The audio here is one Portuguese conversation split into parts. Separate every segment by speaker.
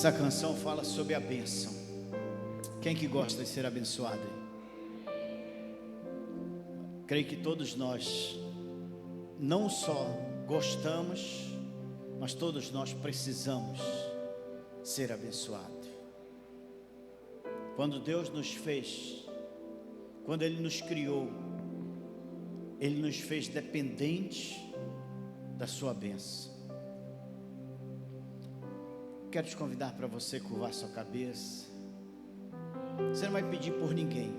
Speaker 1: Essa canção fala sobre a bênção. Quem que gosta de ser abençoado? Creio que todos nós não só gostamos, mas todos nós precisamos ser abençoados. Quando Deus nos fez, quando Ele nos criou, Ele nos fez dependentes da sua bênção. Quero te convidar para você curvar sua cabeça. Você não vai pedir por ninguém,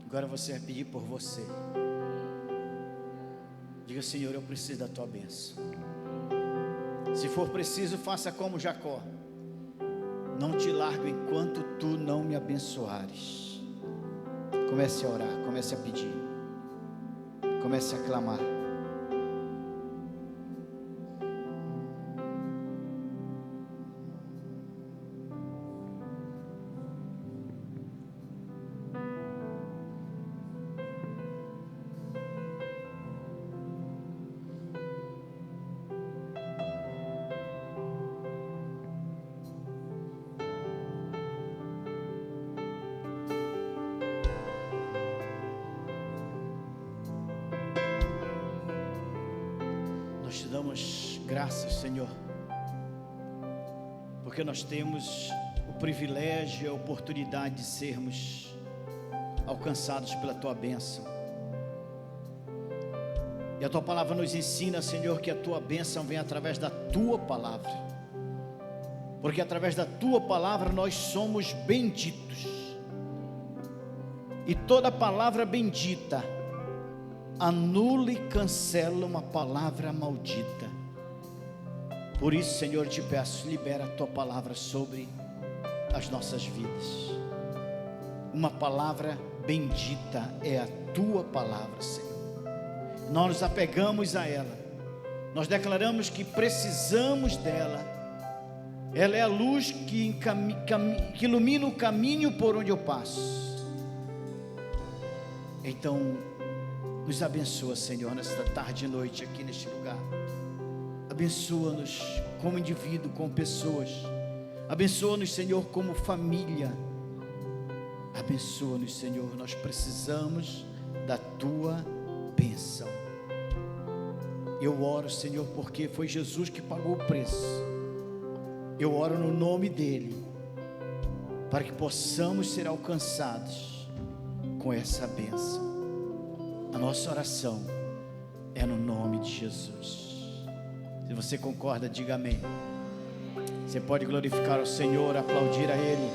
Speaker 1: agora você vai pedir por você. Diga: Senhor, eu preciso da tua bênção. Se for preciso, faça como Jacó: não te largo enquanto tu não me abençoares. Comece a orar, comece a pedir, comece a clamar. Nós te damos graças, Senhor, porque nós temos o privilégio e a oportunidade de sermos alcançados pela tua bênção. E a tua palavra nos ensina, Senhor, que a tua bênção vem através da tua palavra, porque através da tua palavra nós somos benditos, e toda palavra bendita anula e cancela uma palavra maldita. Por isso, Senhor, eu te peço, libera a tua palavra sobre as nossas vidas. Uma palavra bendita é a tua palavra, Senhor. Nós nos apegamos a ela, nós declaramos que precisamos dela. Ela é a luz que ilumina o caminho por onde eu passo. Então, nos abençoa, Senhor, nesta tarde e noite aqui neste lugar. Abençoa-nos como indivíduo, como pessoas. Abençoa-nos, Senhor, como família. Abençoa-nos, Senhor, nós precisamos da tua bênção. Eu oro, Senhor, porque foi Jesus que pagou o preço. Eu oro no nome dele, para que possamos ser alcançados com essa bênção. A nossa oração é no nome de Jesus. Se você concorda, diga amém. Você pode glorificar o Senhor, aplaudir a Ele.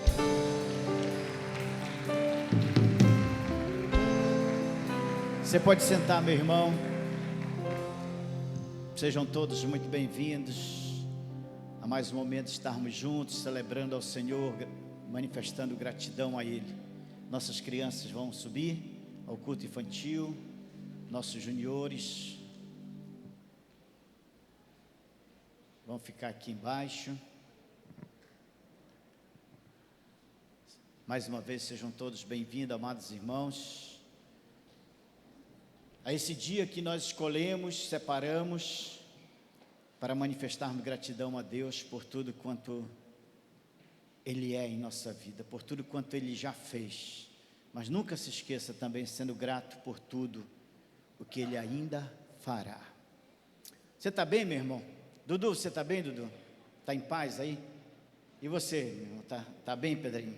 Speaker 1: Você pode sentar, meu irmão. Sejam todos muito bem-vindos a mais um momento de estarmos juntos, celebrando ao Senhor, manifestando gratidão a Ele. Nossas crianças vão subir ao culto infantil, nossos juniores vão ficar aqui embaixo. Mais uma vez, sejam todos bem-vindos, amados irmãos, a esse dia que nós escolhemos, separamos, para manifestarmos gratidão a Deus por tudo quanto Ele é em nossa vida, por tudo quanto Ele já fez. Mas nunca se esqueça também, sendo grato por tudo o que Ele ainda fará. Você está bem, meu irmão? Dudu, você está bem, Dudu? Está em paz aí? E você, meu irmão, tá bem, Pedrinho?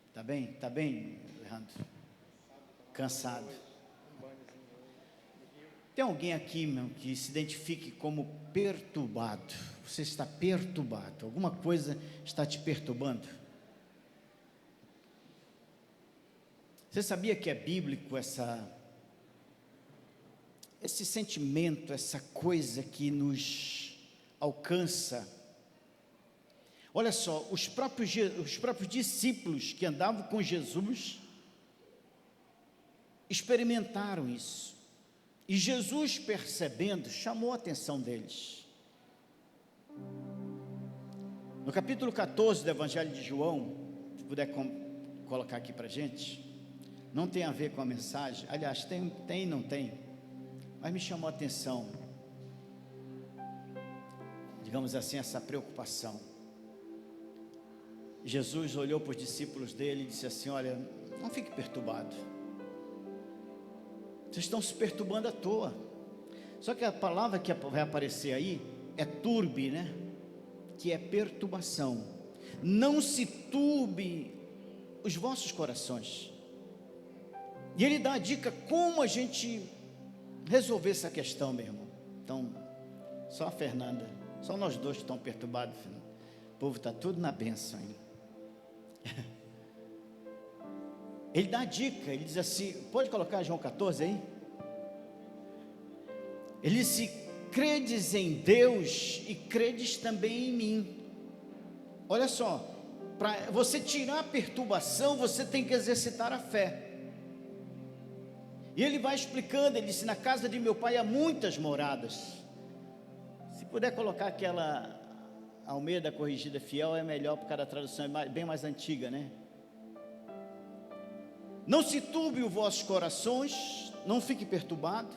Speaker 1: Está bem? Está bem, Leandro? Cansado. Tem alguém aqui, meu, que se identifique como perturbado? Você está perturbado? Alguma coisa está te perturbando? Você sabia que é bíblico esse sentimento, essa coisa que nos alcança? Olha só, os próprios discípulos que andavam com Jesus experimentaram isso. E Jesus, percebendo, chamou a atenção deles. No capítulo 14 do Evangelho de João, se puder colocar aqui para a gente, não tem a ver com a mensagem, aliás, tem e não tem, mas me chamou a atenção, digamos assim, essa preocupação. Jesus olhou para os discípulos dele e disse assim: olha, não fique perturbado, vocês estão se perturbando à toa. Só que a palavra que vai aparecer aí é turbe, né? Que é perturbação. Não se turbe os vossos corações. E ele dá a dica como a gente resolver essa questão, meu irmão. Então, só a Fernanda, só nós dois que estão perturbados, filho. O povo está tudo na bênção aí. Ele dá a dica, ele diz assim, pode colocar João 14 aí? Ele disse: credes em Deus e credes também em mim. Olha só, para você tirar a perturbação, você tem que exercitar a fé. E ele vai explicando, ele disse: na casa de meu pai há muitas moradas. Se puder colocar aquela Almeida Corrigida Fiel, é melhor, porque cada tradução é bem mais antiga, né? Não se turbe os vossos corações, não fique perturbado,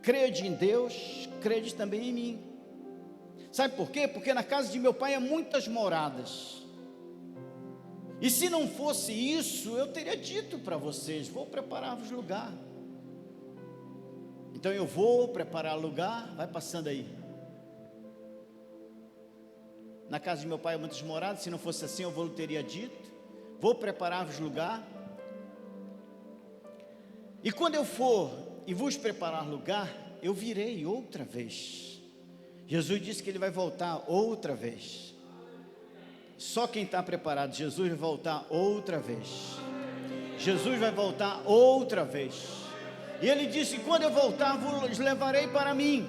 Speaker 1: crede em Deus, crede também em mim. Sabe por quê? Porque na casa de meu pai há muitas moradas. E se não fosse isso, eu teria dito para vocês: vou preparar-vos lugar. Então eu vou preparar lugar, vai passando aí. Na casa de meu pai há muitas moradas, se não fosse assim eu teria dito: vou preparar-vos lugar. E quando eu for e vos preparar lugar, eu virei outra vez. Jesus disse que ele vai voltar outra vez. Só quem está preparado, Jesus vai voltar outra vez. Jesus vai voltar outra vez. E ele disse: quando eu voltar, vos levarei para mim.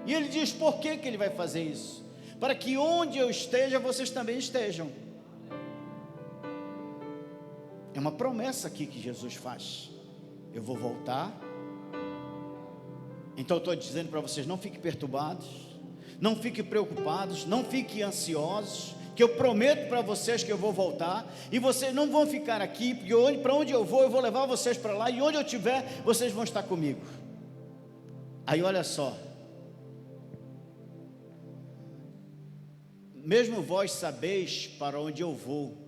Speaker 1: E ele diz por que ele vai fazer isso? Para que onde eu esteja, vocês também estejam. É uma promessa aqui que Jesus faz. Eu vou voltar. Então eu estou dizendo para vocês: não fiquem perturbados, não fiquem preocupados, não fiquem ansiosos, que eu prometo para vocês que eu vou voltar, e vocês não vão ficar aqui, porque para onde eu vou levar vocês para lá, e onde eu estiver, vocês vão estar comigo. Aí olha só, mesmo vós sabeis para onde eu vou,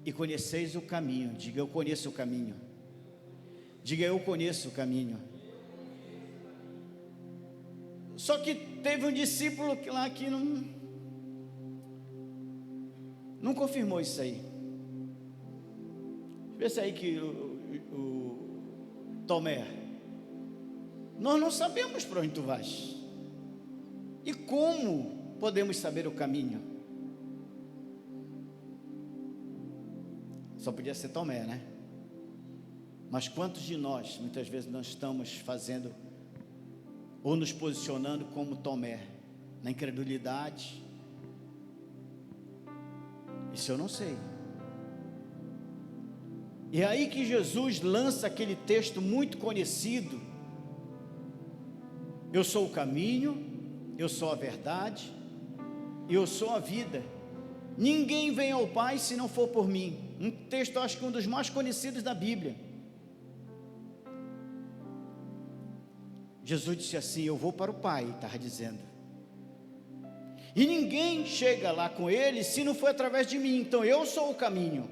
Speaker 1: e conheceis o caminho. Diga: eu conheço o caminho. Diga: eu conheço o caminho. Só que teve um discípulo que não confirmou isso aí. Vê se aí que o Tomé: nós não sabemos para onde tu vais. E como podemos saber o caminho? Só podia ser Tomé, né? Mas quantos de nós, muitas vezes, nós estamos fazendo ou nos posicionando como Tomé, na incredulidade? Isso eu não sei. E é aí que Jesus lança aquele texto muito conhecido: eu sou o caminho, eu sou a verdade, eu sou a vida. Ninguém vem ao Pai se não for por mim. Um texto, eu acho que um dos mais conhecidos da Bíblia. Jesus disse assim: eu vou para o Pai, estava dizendo. E ninguém chega lá com ele se não for através de mim. Então eu sou o caminho.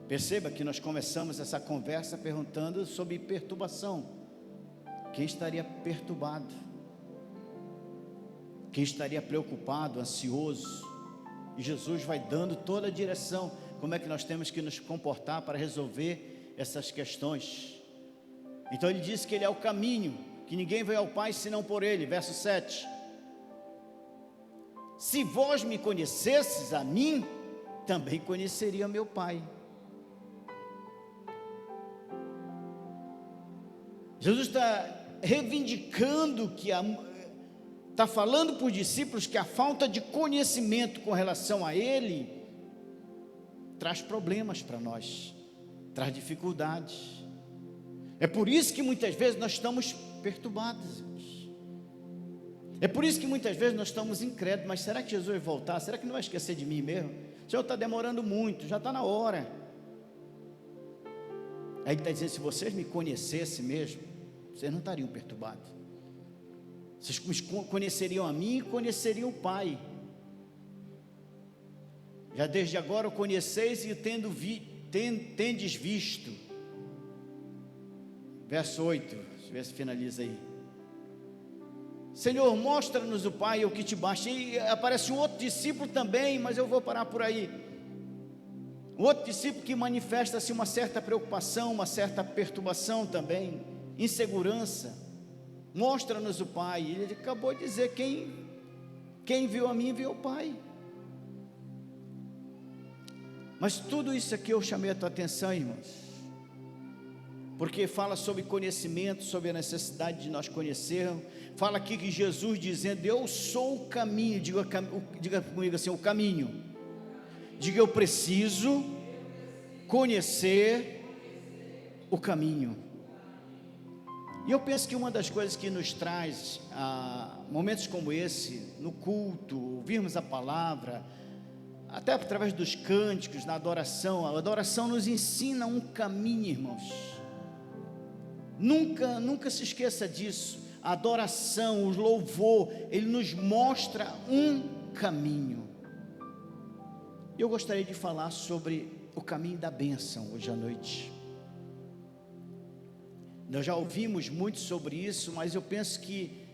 Speaker 1: Perceba que nós começamos essa conversa perguntando sobre perturbação. Quem estaria perturbado? Quem estaria preocupado, ansioso? E Jesus vai dando toda a direção, como é que nós temos que nos comportar para resolver essas questões. Então ele diz que ele é o caminho, que ninguém vai ao Pai senão por ele. Verso 7: se vós me conhecesses a mim, também conheceria meu Pai. Jesus está reivindicando está falando para os discípulos que a falta de conhecimento com relação a ele traz problemas para nós, traz dificuldades. É por isso que muitas vezes nós estamos perturbados. É por isso que muitas vezes nós estamos incrédulos. Mas será que Jesus vai voltar? Será que não vai esquecer de mim mesmo? O Senhor está demorando muito, já está na hora. Aí ele está dizendo: se vocês me conhecessem mesmo, vocês não estariam perturbados. Vocês conheceriam a mim e conheceriam o Pai. Já desde agora o conheceis e tendes visto. Verso 8, deixa eu ver se finaliza aí. Senhor, mostra-nos o Pai, o que te basta. E aparece um outro discípulo também, mas eu vou parar por aí. Um outro discípulo que manifesta-se uma certa preocupação, uma certa perturbação também, insegurança. Mostra-nos o Pai. Ele acabou de dizer: quem viu a mim, viu o Pai. Mas tudo isso aqui eu chamei a tua atenção, irmãos, porque fala sobre conhecimento, sobre a necessidade de nós conhecermos. Fala aqui que Jesus dizendo: eu sou o caminho. Diga comigo assim: o caminho. Diga: eu preciso conhecer o caminho. E eu penso que uma das coisas que nos traz momentos como esse, no culto, ouvirmos a palavra, até através dos cânticos, na adoração, a adoração nos ensina um caminho, irmãos. Nunca se esqueça disso. A adoração, o louvor, ele nos mostra um caminho. Eu gostaria de falar sobre o caminho da bênção hoje à noite. Nós já ouvimos muito sobre isso, mas eu penso que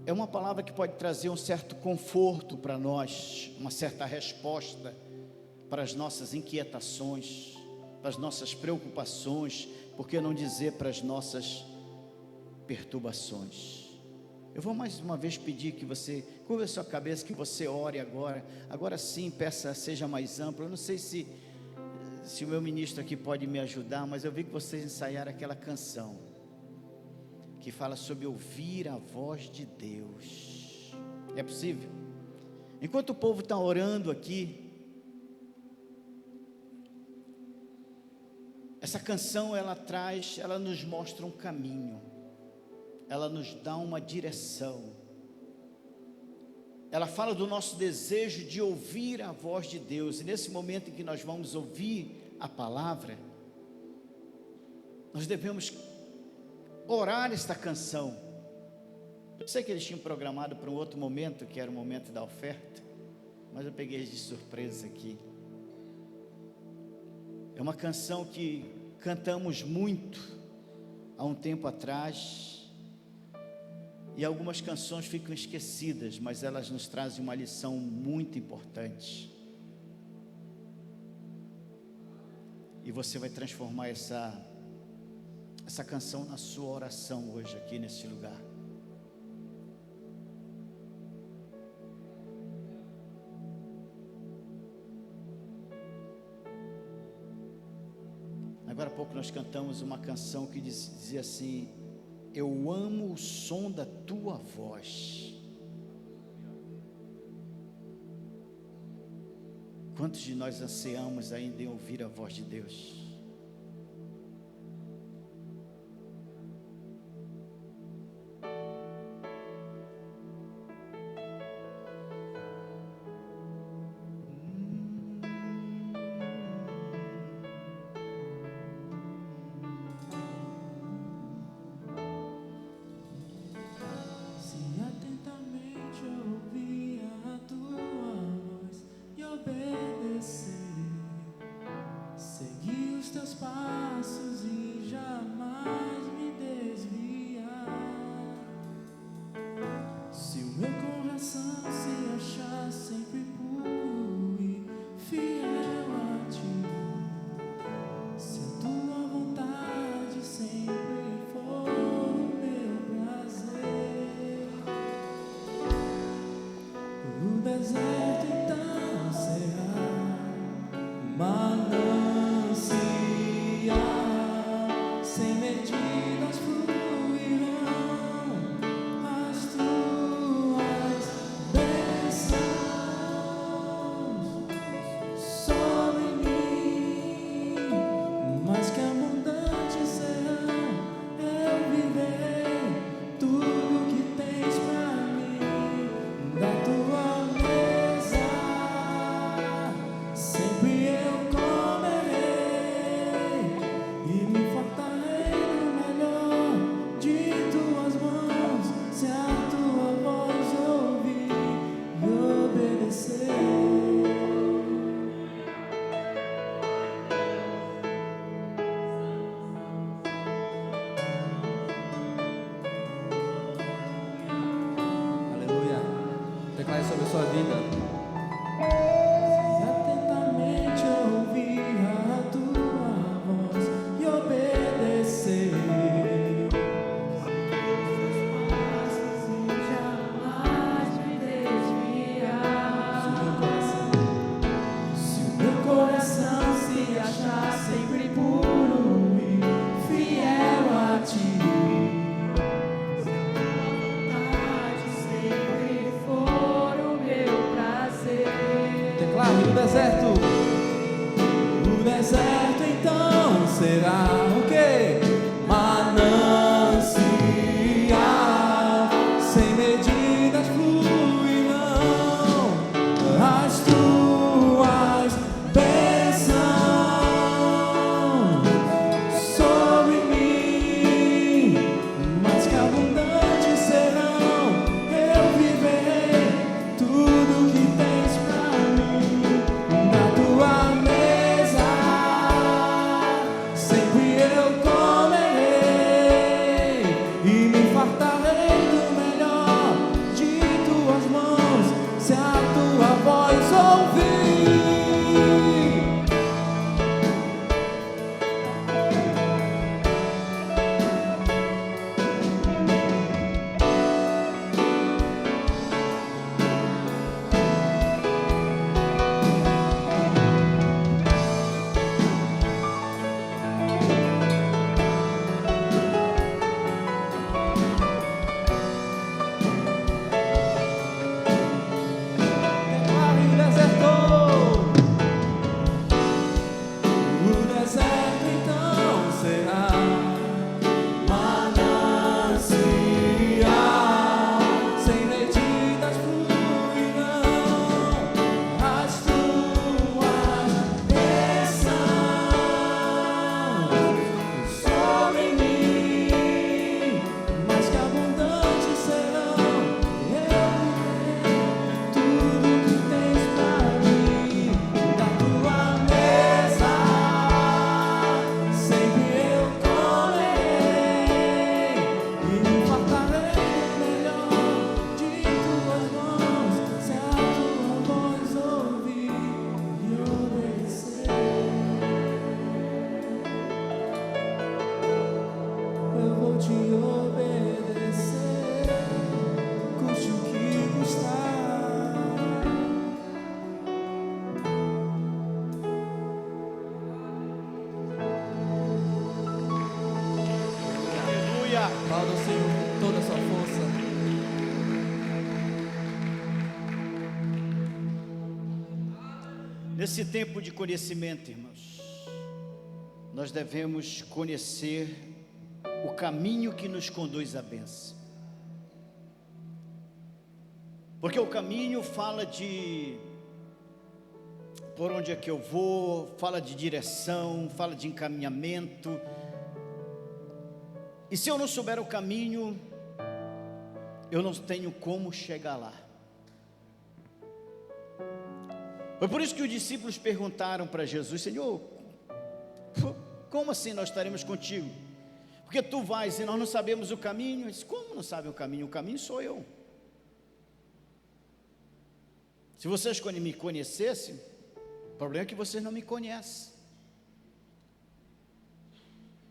Speaker 1: é uma palavra que pode trazer um certo conforto para nós, uma certa resposta para as nossas inquietações, para as nossas preocupações, por que não dizer para as nossas perturbações. Eu vou mais uma vez pedir que você curva a sua cabeça, que você ore agora sim, peça, seja mais amplo. Eu não sei se o meu ministro aqui pode me ajudar, mas eu vi que vocês ensaiaram aquela canção que fala sobre ouvir a voz de Deus. É possível? Enquanto o povo está orando aqui, essa canção ela nos mostra um caminho, ela nos dá uma direção, ela fala do nosso desejo de ouvir a voz de Deus. E nesse momento em que nós vamos ouvir a palavra, nós devemos orar esta canção. Eu sei que eles tinham programado para um outro momento, que era o momento da oferta, mas eu peguei de surpresa aqui. É uma canção que cantamos muito há um tempo atrás, e algumas canções ficam esquecidas, mas elas nos trazem uma lição muito importante. E você vai transformar essa canção na sua oração hoje aqui nesse lugar. Agora há pouco nós cantamos uma canção que dizia assim: eu amo o som da tua voz. Quantos de nós ansiamos ainda em ouvir a voz de Deus?
Speaker 2: Sempre eu sua vida. Se atentamente ouvir a tua voz e obedecer,
Speaker 3: jamais me desviar.
Speaker 2: se o meu coração
Speaker 3: Se achar sempre puro e fiel a ti, se a tua vontade sempre for o meu prazer.
Speaker 2: declare o deserto então será o quê? Manancial, sem medidas fluirão as tuas bênçãos sobre mim, mas que abundantes serão, eu viverei tudo que tens pra mim. Na tua mesa sempre eu comerei e me fartarei do melhor de tuas mãos, se a tua voz ouvir. O deserto então será manancial, sem medidas fluirão as tuas bênçãos sobre mim, mas que abundantes serão, eu viverei tudo que tens pra mim. Da tua mesa sempre eu comerei e me fartarei do melhor de tuas mãos, se a tua voz ouvir e obedecer. Eu vou te obedecer, custe o que custar.
Speaker 1: Aleluia.
Speaker 2: Aplauda o Senhor com toda a sua força.
Speaker 1: Nesse tempo de conhecimento, irmãos, nós devemos conhecer o caminho que nos conduz à bênção. Porque o caminho fala de por onde é que eu vou, fala de direção, fala de encaminhamento. E se eu não souber o caminho, eu não tenho como chegar lá. Foi por isso que os discípulos perguntaram para Jesus: Senhor, como assim nós estaremos contigo? Porque tu vais e nós não sabemos o caminho. Ele disse: como não sabem o caminho? O caminho sou eu. Se vocês me conhecessem, o problema é que vocês não me conhecem.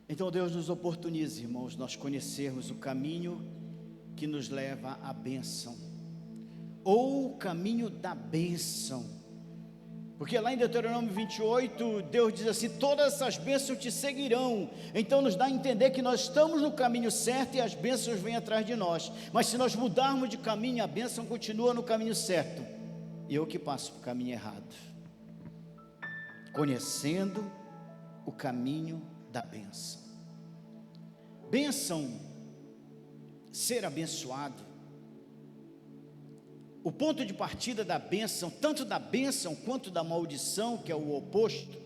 Speaker 1: Então Deus nos oportuniza, irmãos, nós conhecermos o caminho que nos leva à bênção, ou o caminho da bênção. Porque lá em Deuteronômio 28, Deus diz assim: todas essas bênçãos te seguirão. Então nos dá a entender que nós estamos no caminho certo e as bênçãos vêm atrás de nós. Mas se nós mudarmos de caminho, a bênção continua no caminho certo, e eu que passo para o caminho errado. Conhecendo o caminho da bênção. Bênção, ser abençoado. O ponto de partida da bênção, tanto da bênção quanto da maldição, que é o oposto,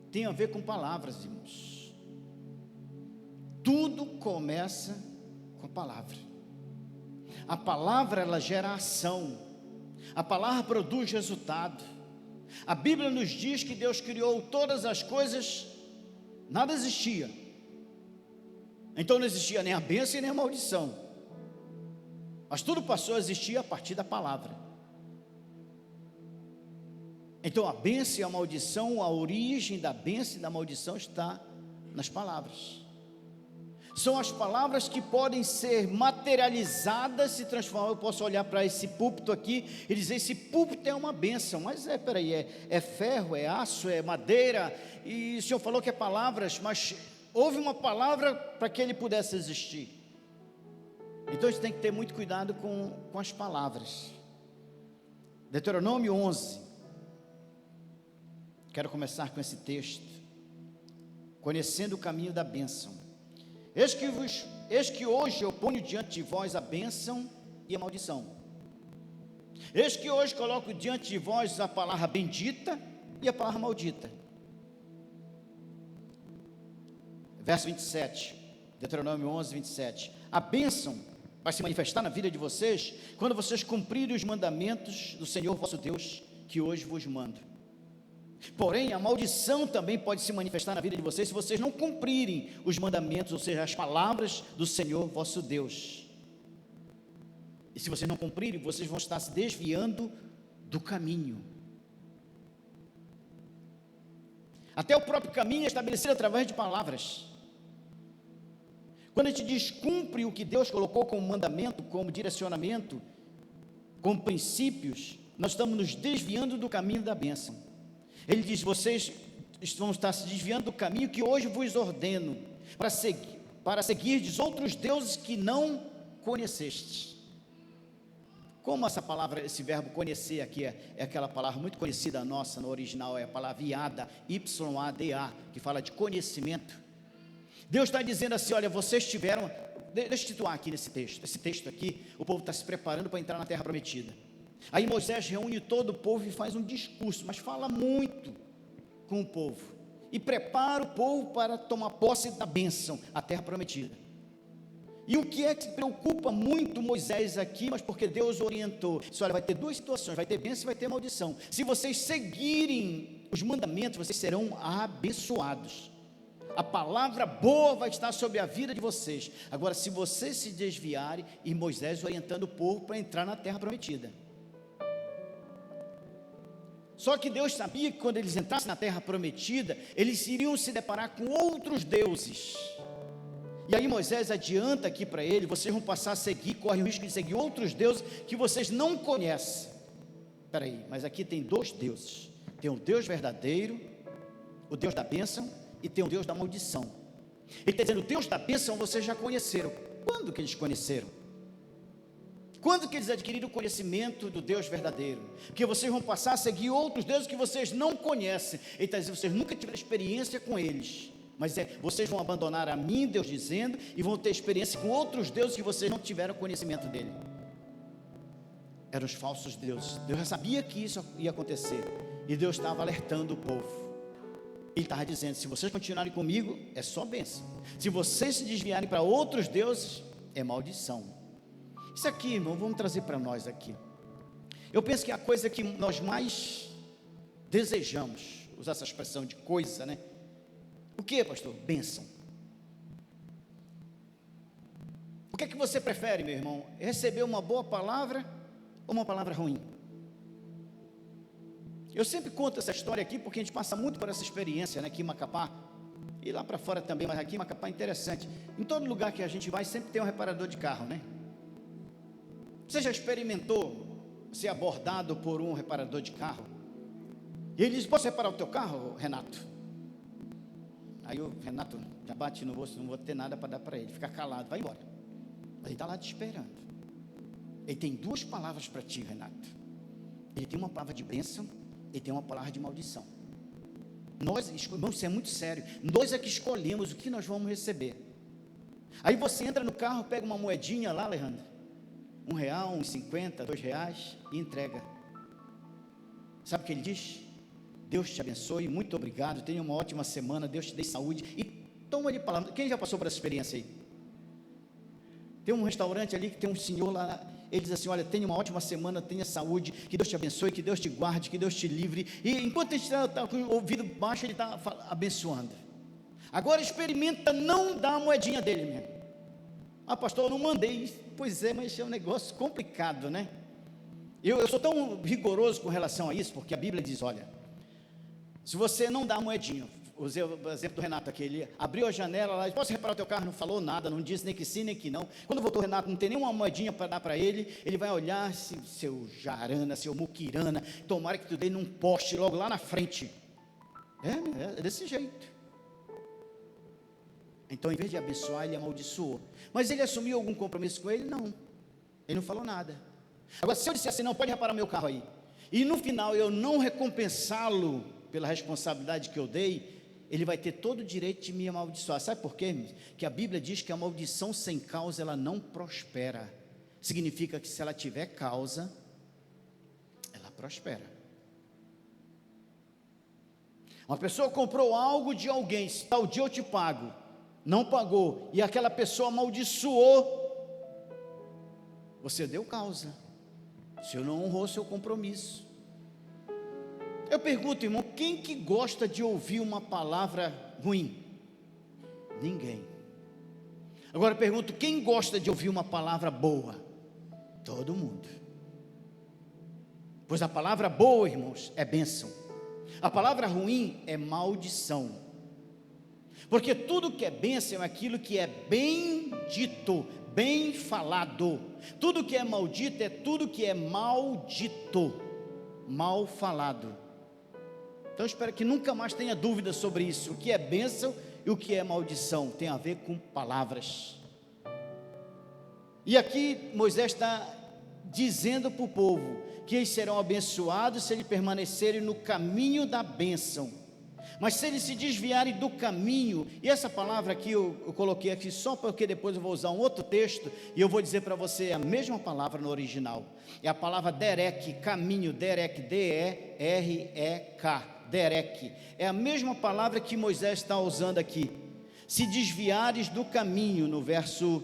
Speaker 1: tem a ver com palavras, irmãos. Tudo começa com a palavra. A palavra, ela gera ação. A palavra produz resultado. A Bíblia nos diz que Deus criou todas as coisas, nada existia. Então não existia nem a bênção e nem a maldição. Mas tudo passou a existir a partir da palavra. Então a bênção e a maldição, a origem da bênção e da maldição está nas palavras. São as palavras que podem ser materializadas, se transformar. Eu posso olhar para esse púlpito aqui e dizer: esse púlpito é uma bênção, mas peraí, é ferro, é aço, é madeira, e o Senhor falou que é palavras, mas houve uma palavra para que ele pudesse existir. Então a gente tem que ter muito cuidado com as palavras. Deuteronômio 11, quero começar com esse texto: conhecendo o caminho da bênção. Eis que hoje eu ponho diante de vós a bênção e a maldição. Eis que hoje coloco diante de vós a palavra bendita e a palavra maldita. Verso 27, Deuteronômio 11, 27. A bênção vai se manifestar na vida de vocês quando vocês cumprirem os mandamentos do Senhor vosso Deus, que hoje vos mando. Porém, a maldição também pode se manifestar na vida de vocês se vocês não cumprirem os mandamentos, ou seja, as palavras do Senhor vosso Deus. E se vocês não cumprirem, vocês vão estar se desviando do caminho. Até o próprio caminho é estabelecido através de palavras. Quando a gente descumpre o que Deus colocou como mandamento, como direcionamento, como princípios, nós estamos nos desviando do caminho da bênção. Ele diz: vocês vão estar se desviando do caminho que hoje vos ordeno, para seguirdes outros deuses que não conhecestes. Como essa palavra, esse verbo conhecer aqui é aquela palavra muito conhecida nossa, no original é a palavra iada, Y-A-D-A, que fala de conhecimento. Deus está dizendo assim: olha, vocês tiveram, deixa eu situar aqui nesse texto, esse texto aqui, o povo está se preparando para entrar na terra prometida. Aí Moisés reúne todo o povo e faz um discurso, mas fala muito com o povo, e prepara o povo para tomar posse da bênção, a terra prometida. E o que é que preocupa muito Moisés aqui, mas porque Deus orientou, disse: olha, vai ter duas situações, vai ter bênção e vai ter maldição. Se vocês seguirem os mandamentos, vocês serão abençoados. A palavra boa vai estar sobre a vida de vocês. Agora, se vocês se desviarem, e Moisés orientando o povo para entrar na terra prometida. Só que Deus sabia que quando eles entrassem na terra prometida, eles iriam se deparar com outros deuses. E aí Moisés adianta aqui para ele: vocês vão passar a seguir, correm o risco de seguir outros deuses que vocês não conhecem. Espera aí, mas aqui tem dois deuses. Tem o Deus verdadeiro, o Deus da bênção, e tem o Deus da maldição. Ele está dizendo: o Deus da bênção vocês já conheceram. Quando que eles conheceram? Quando que eles adquiriram o conhecimento do Deus verdadeiro? Porque vocês vão passar a seguir outros deuses que vocês não conhecem. Ele está dizendo: vocês nunca tiveram experiência com eles, mas vocês vão abandonar a mim, Deus dizendo, e vão ter experiência com outros deuses que vocês não tiveram conhecimento dele. Eram os falsos deuses. Deus já sabia que isso ia acontecer, e Deus estava alertando o povo. Ele estava dizendo: se vocês continuarem comigo, é só bênção. Se vocês se desviarem para outros deuses, é maldição. Isso aqui, irmão, vamos trazer para nós aqui. Eu penso que a coisa que nós mais desejamos, usar essa expressão de coisa, né? O que, pastor? Bênção. O que é que você prefere, meu irmão? Receber uma boa palavra ou uma palavra ruim? Eu sempre conto essa história aqui porque a gente passa muito por essa experiência, né, aqui em Macapá, e lá para fora também, mas aqui em Macapá é interessante. Em todo lugar que a gente vai sempre tem um reparador de carro, né? Você já experimentou ser abordado por um reparador de carro? E ele diz: posso reparar o teu carro, Renato? Aí o Renato já bate no rosto: não vou ter nada para dar para ele. Fica calado, vai embora. Mas ele está lá te esperando. Ele tem duas palavras para ti, Renato. Ele tem uma palavra de bênção, ele tem uma palavra de maldição. Nós, irmãos, isso é muito sério. Nós é que escolhemos o que nós vamos receber. Aí você entra no carro, pega uma moedinha lá, Alejandro, R$1, R$1,50, R$2, e entrega. Sabe o que ele diz? Deus te abençoe, muito obrigado, tenha uma ótima semana, Deus te dê saúde, e toma de palavra. Quem já passou por essa experiência aí? Tem um restaurante ali que tem um senhor lá, ele diz assim: olha, tenha uma ótima semana, tenha saúde, que Deus te abençoe, que Deus te guarde, que Deus te livre. E enquanto a gente está com o ouvido baixo, ele está abençoando. Agora experimenta não dar a moedinha dele mesmo. Ah, pastor, eu não mandei. Pois é, mas é um negócio complicado, né? Eu sou tão rigoroso com relação a isso, porque a Bíblia diz, olha, se você não dá a moedinha, usei o exemplo do Renato aqui, ele abriu a janela lá, posso reparar o teu carro? Não falou nada, não disse nem que sim, nem que não. Quando voltou o Renato, não tem nenhuma moedinha para dar para ele, ele vai olhar, seu jarana, seu muquirana, tomara que tu dê num poste logo lá na frente. É desse jeito. Então, em vez de abençoar, ele amaldiçoou. Mas ele assumiu algum compromisso com ele? Não. Ele não falou nada. Agora, se eu disser assim, não, pode reparar meu carro aí, e no final eu não recompensá-lo pela responsabilidade que eu dei, ele vai ter todo o direito de me amaldiçoar. Sabe por quê? Que a Bíblia diz que a maldição sem causa, ela não prospera. Significa que se ela tiver causa, ela prospera. Uma pessoa comprou algo de alguém, tal dia eu te pago, não pagou, e aquela pessoa amaldiçoou, você deu causa, você não honrou seu compromisso. Eu pergunto, irmão, quem que gosta de ouvir uma palavra ruim? Ninguém. Agora eu pergunto, quem gosta de ouvir uma palavra boa? Todo mundo. Pois a palavra boa, irmãos, é bênção. A palavra ruim é maldição. Porque tudo que é bênção é aquilo que é bem dito, bem falado. Tudo que é maldito é tudo que é maldito, mal falado. Então eu espero que nunca mais tenha dúvida sobre isso. O que é bênção e o que é maldição tem a ver com palavras. E aqui Moisés está dizendo para o povo que eles serão abençoados se eles permanecerem no caminho da bênção. Mas se eles se desviarem do caminho, e essa palavra aqui eu coloquei aqui só porque depois eu vou usar um outro texto, e eu vou dizer para você a mesma palavra no original, é a palavra derek, caminho, derek, D-E-R-E-K, derek, é a mesma palavra que Moisés está usando aqui, se desviares do caminho, no verso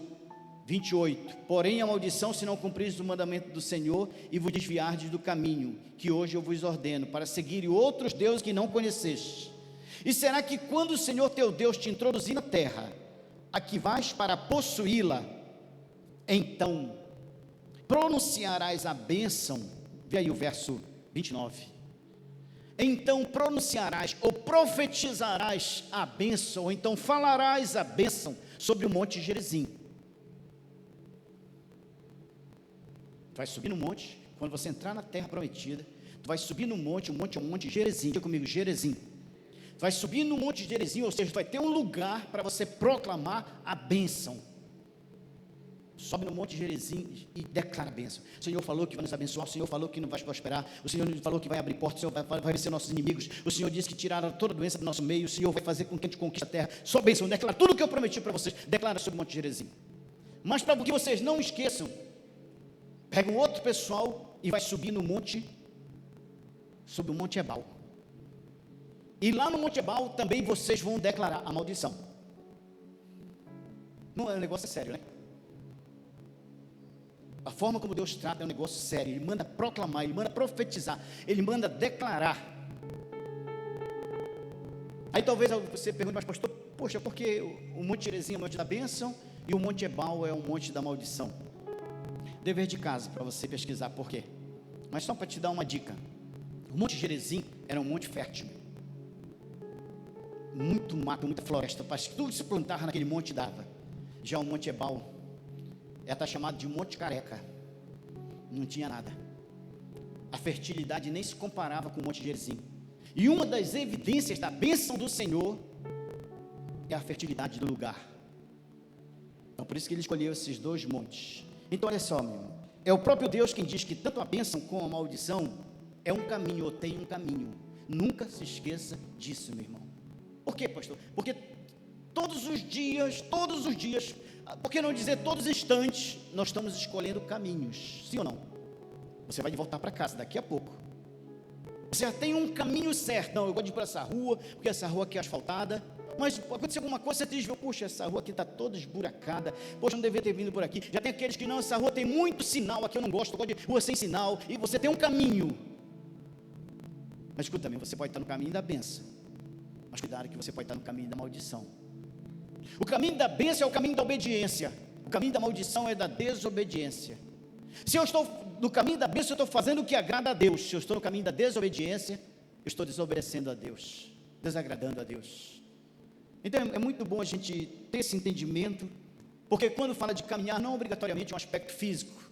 Speaker 1: 28, porém a maldição se não cumprires o mandamento do Senhor e vos desviardes do caminho, que hoje eu vos ordeno, para seguir outros deuses que não conhecestes. E será que quando o Senhor teu Deus te introduzir na terra, a que vais para possuí-la, então pronunciarás a bênção, vê aí o verso 29, então pronunciarás ou profetizarás a bênção, ou então falarás a bênção sobre o monte Gerizim. Tu vai subir no monte, quando você entrar na terra prometida, tu vai subir no monte, o monte é um monte Gerizim, diga comigo, Gerizim. Tu vai subir no monte de Gerizim, ou seja, tu vai ter um lugar para você proclamar a bênção. Sobe no monte de Gerizim e declara a bênção. O Senhor falou que vai nos abençoar, o Senhor falou que não vai prosperar, o Senhor falou que vai abrir portas, o Senhor vai vencer nossos inimigos, o Senhor disse que tiraram toda a doença do nosso meio, o Senhor vai fazer com que a gente conquiste a terra. Só bênção, declara tudo o que eu prometi para vocês, declara sobre o monte de Gerizim. Mas para que vocês não esqueçam, pega um outro pessoal e vai subir no monte, sobre o monte Ebal. E lá no monte Ebal também vocês vão declarar a maldição. Não é um negócio sério, né? A forma como Deus trata é um negócio sério. Ele manda proclamar, Ele manda profetizar, Ele manda declarar. Aí talvez você pergunte, mas pastor, poxa, por que o monte Gerizim é o monte da bênção e o monte Ebal é o monte da maldição? Dever de casa para você pesquisar por quê. Mas só para te dar uma dica, o monte Gerizim era um monte fértil, muito mato, muita floresta, para tudo que se plantava naquele monte dava. Já o monte Ebal está chamado de monte careca, não tinha nada, a fertilidade nem se comparava com o monte Gerizim. E uma das evidências da bênção do Senhor é a fertilidade do lugar. Então por isso que Ele escolheu esses dois montes. Então olha só, meu irmão, é o próprio Deus quem diz que tanto a bênção como a maldição é um caminho, ou tem um caminho. Nunca se esqueça disso, meu irmão. Por quê, pastor? Porque todos os dias, por que não dizer todos os instantes, nós estamos escolhendo caminhos, sim ou não? Você vai voltar para casa daqui a pouco, você já tem um caminho certo. Não, eu gosto de ir para essa rua, porque essa rua aqui é asfaltada, mas aconteceu alguma coisa, você desviou, puxa, essa rua aqui está toda esburacada, poxa, não deveria ter vindo por aqui. Já tem aqueles que não, essa rua tem muito sinal, aqui eu não gosto, eu gosto de rua sem sinal, e você tem um caminho. Mas escuta também, você pode estar no caminho da bênção, mas cuidado que você pode estar no caminho da maldição. O caminho da bênção é o caminho da obediência. O caminho da maldição é da desobediência. Se eu estou no caminho da bênção, eu estou fazendo o que agrada a Deus. Se eu estou no caminho da desobediência, eu estou desobedecendo a Deus, desagradando a Deus. Então é muito bom a gente ter esse entendimento, porque quando fala de caminhar, não obrigatoriamente um aspecto físico,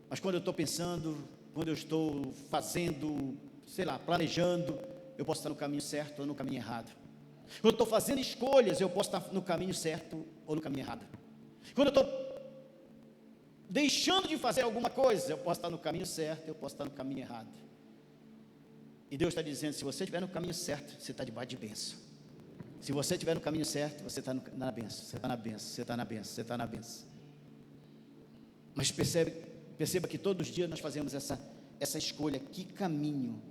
Speaker 1: mas quando eu estou pensando, quando eu estou fazendo, sei lá, planejando, eu posso estar no caminho certo ou no caminho errado. Quando eu estou fazendo escolhas, eu posso estar no caminho certo ou no caminho errado. Quando eu estou deixando de fazer alguma coisa, eu posso estar no caminho certo, eu posso estar no caminho errado. E Deus está dizendo, se você estiver no caminho certo, você está debaixo de bênção. Se você estiver no caminho certo, você está na bênção, você está na bênção, você está na bênção, você está na bênção. Mas perceba que todos os dias nós fazemos essa escolha, que caminho,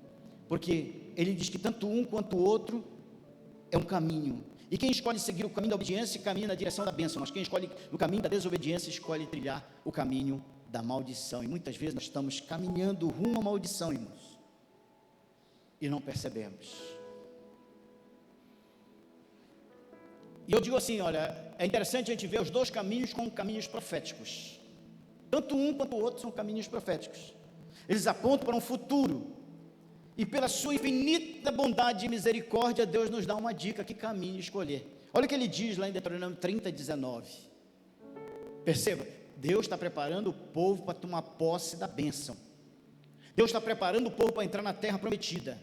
Speaker 1: porque ele diz que tanto um quanto o outro é um caminho, e quem escolhe seguir o caminho da obediência, caminha na direção da bênção, mas quem escolhe no caminho da desobediência, escolhe trilhar o caminho da maldição, e muitas vezes nós estamos caminhando rumo à maldição, irmãos, e não percebemos. E eu digo assim, olha, é interessante a gente ver os dois caminhos como caminhos proféticos. Tanto um quanto o outro são caminhos proféticos. Eles apontam para um futuro. E pela sua infinita bondade e misericórdia, Deus nos dá uma dica, que caminho escolher. Olha o que ele diz lá em Deuteronômio 30:19. Perceba, Deus está preparando o povo para tomar posse da bênção. Deus está preparando o povo para entrar na terra prometida.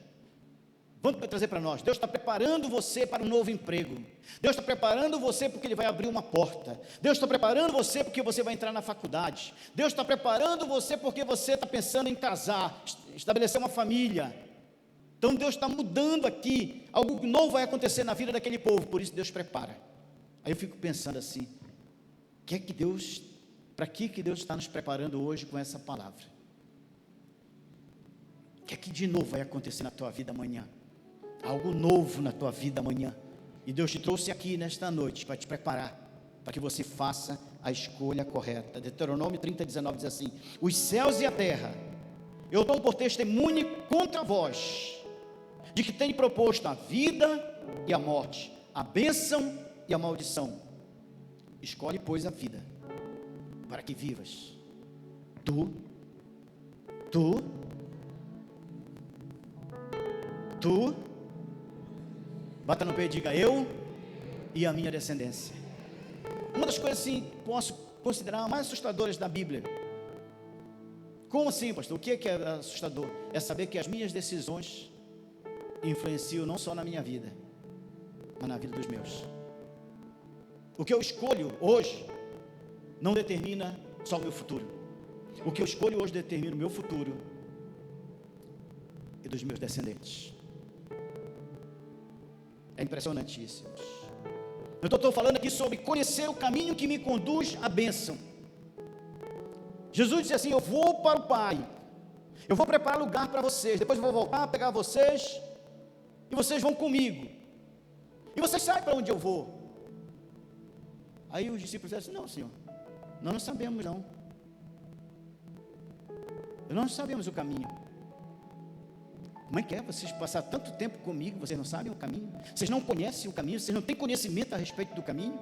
Speaker 1: Vamos trazer para nós, Deus está preparando você para um novo emprego, Deus está preparando você porque Ele vai abrir uma porta, Deus está preparando você porque você vai entrar na faculdade, Deus está preparando você porque você está pensando em casar, estabelecer uma família. Então Deus está mudando aqui, algo novo vai acontecer na vida daquele povo, por isso Deus prepara. Aí eu fico pensando assim, para que Deus está nos preparando hoje com essa palavra? O que é que de novo vai acontecer na tua vida amanhã? Algo novo na tua vida amanhã, e Deus te trouxe aqui nesta noite para te preparar, para que você faça a escolha correta. Deuteronômio 30:19 diz assim: os céus e a terra eu dou por testemunho contra vós, de que tenho proposto a vida e a morte, a bênção e a maldição. Escolhe, pois, a vida, para que vivas, tu, bata no peito e diga, eu e a minha descendência. Uma das coisas assim, posso considerar mais assustadoras da Bíblia. Como assim, pastor? O que é assustador? É saber que as minhas decisões influenciam não só na minha vida, mas na vida dos meus. O que eu escolho hoje não determina só o meu futuro. O que eu escolho hoje determina o meu futuro e dos meus descendentes. É impressionante isso. Eu estou falando aqui sobre conhecer o caminho que me conduz à bênção. Jesus disse assim, eu vou para o Pai, eu vou preparar lugar para vocês, depois eu vou voltar, pegar vocês, e vocês vão comigo, e vocês sabem para onde eu vou. Aí os discípulos disseram assim, não, Senhor, nós não sabemos não, nós não sabemos o caminho. Como é que é vocês passar tanto tempo comigo, vocês não sabem o caminho, vocês não conhecem o caminho, vocês não têm conhecimento a respeito do caminho?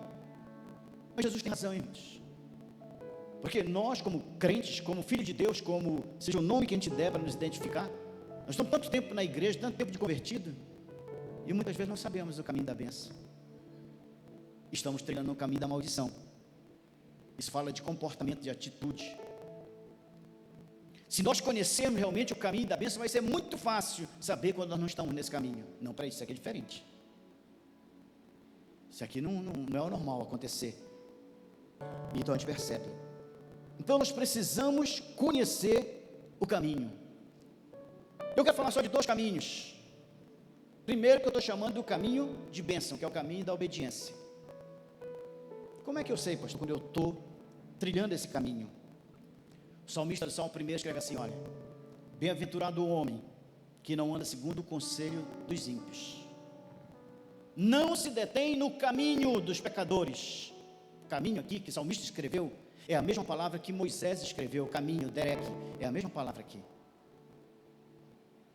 Speaker 1: Mas Jesus tem razão, irmãos, porque nós como crentes, como filhos de Deus, como seja o nome que a gente der para nos identificar, nós estamos tanto tempo na igreja, tanto tempo de convertido, e muitas vezes não sabemos o caminho da bênção, estamos trilhando o caminho da maldição. Isso fala de comportamento, de atitude. Se nós conhecermos realmente o caminho da bênção, vai ser muito fácil saber quando nós não estamos nesse caminho. Não, para isso aqui é diferente. Isso aqui não é o normal acontecer. Então a gente percebe. Então nós precisamos conhecer o caminho. Eu quero falar só de dois caminhos. Primeiro, que eu estou chamando do caminho de bênção, que é o caminho da obediência. Como é que eu sei, pastor, quando eu estou trilhando esse caminho? O salmista do Salmo 1 escreve assim, olha, bem-aventurado o homem que não anda segundo o conselho dos ímpios, não se detém no caminho dos pecadores. Caminho aqui que o salmista escreveu é a mesma palavra que Moisés escreveu, caminho, derek, é a mesma palavra aqui,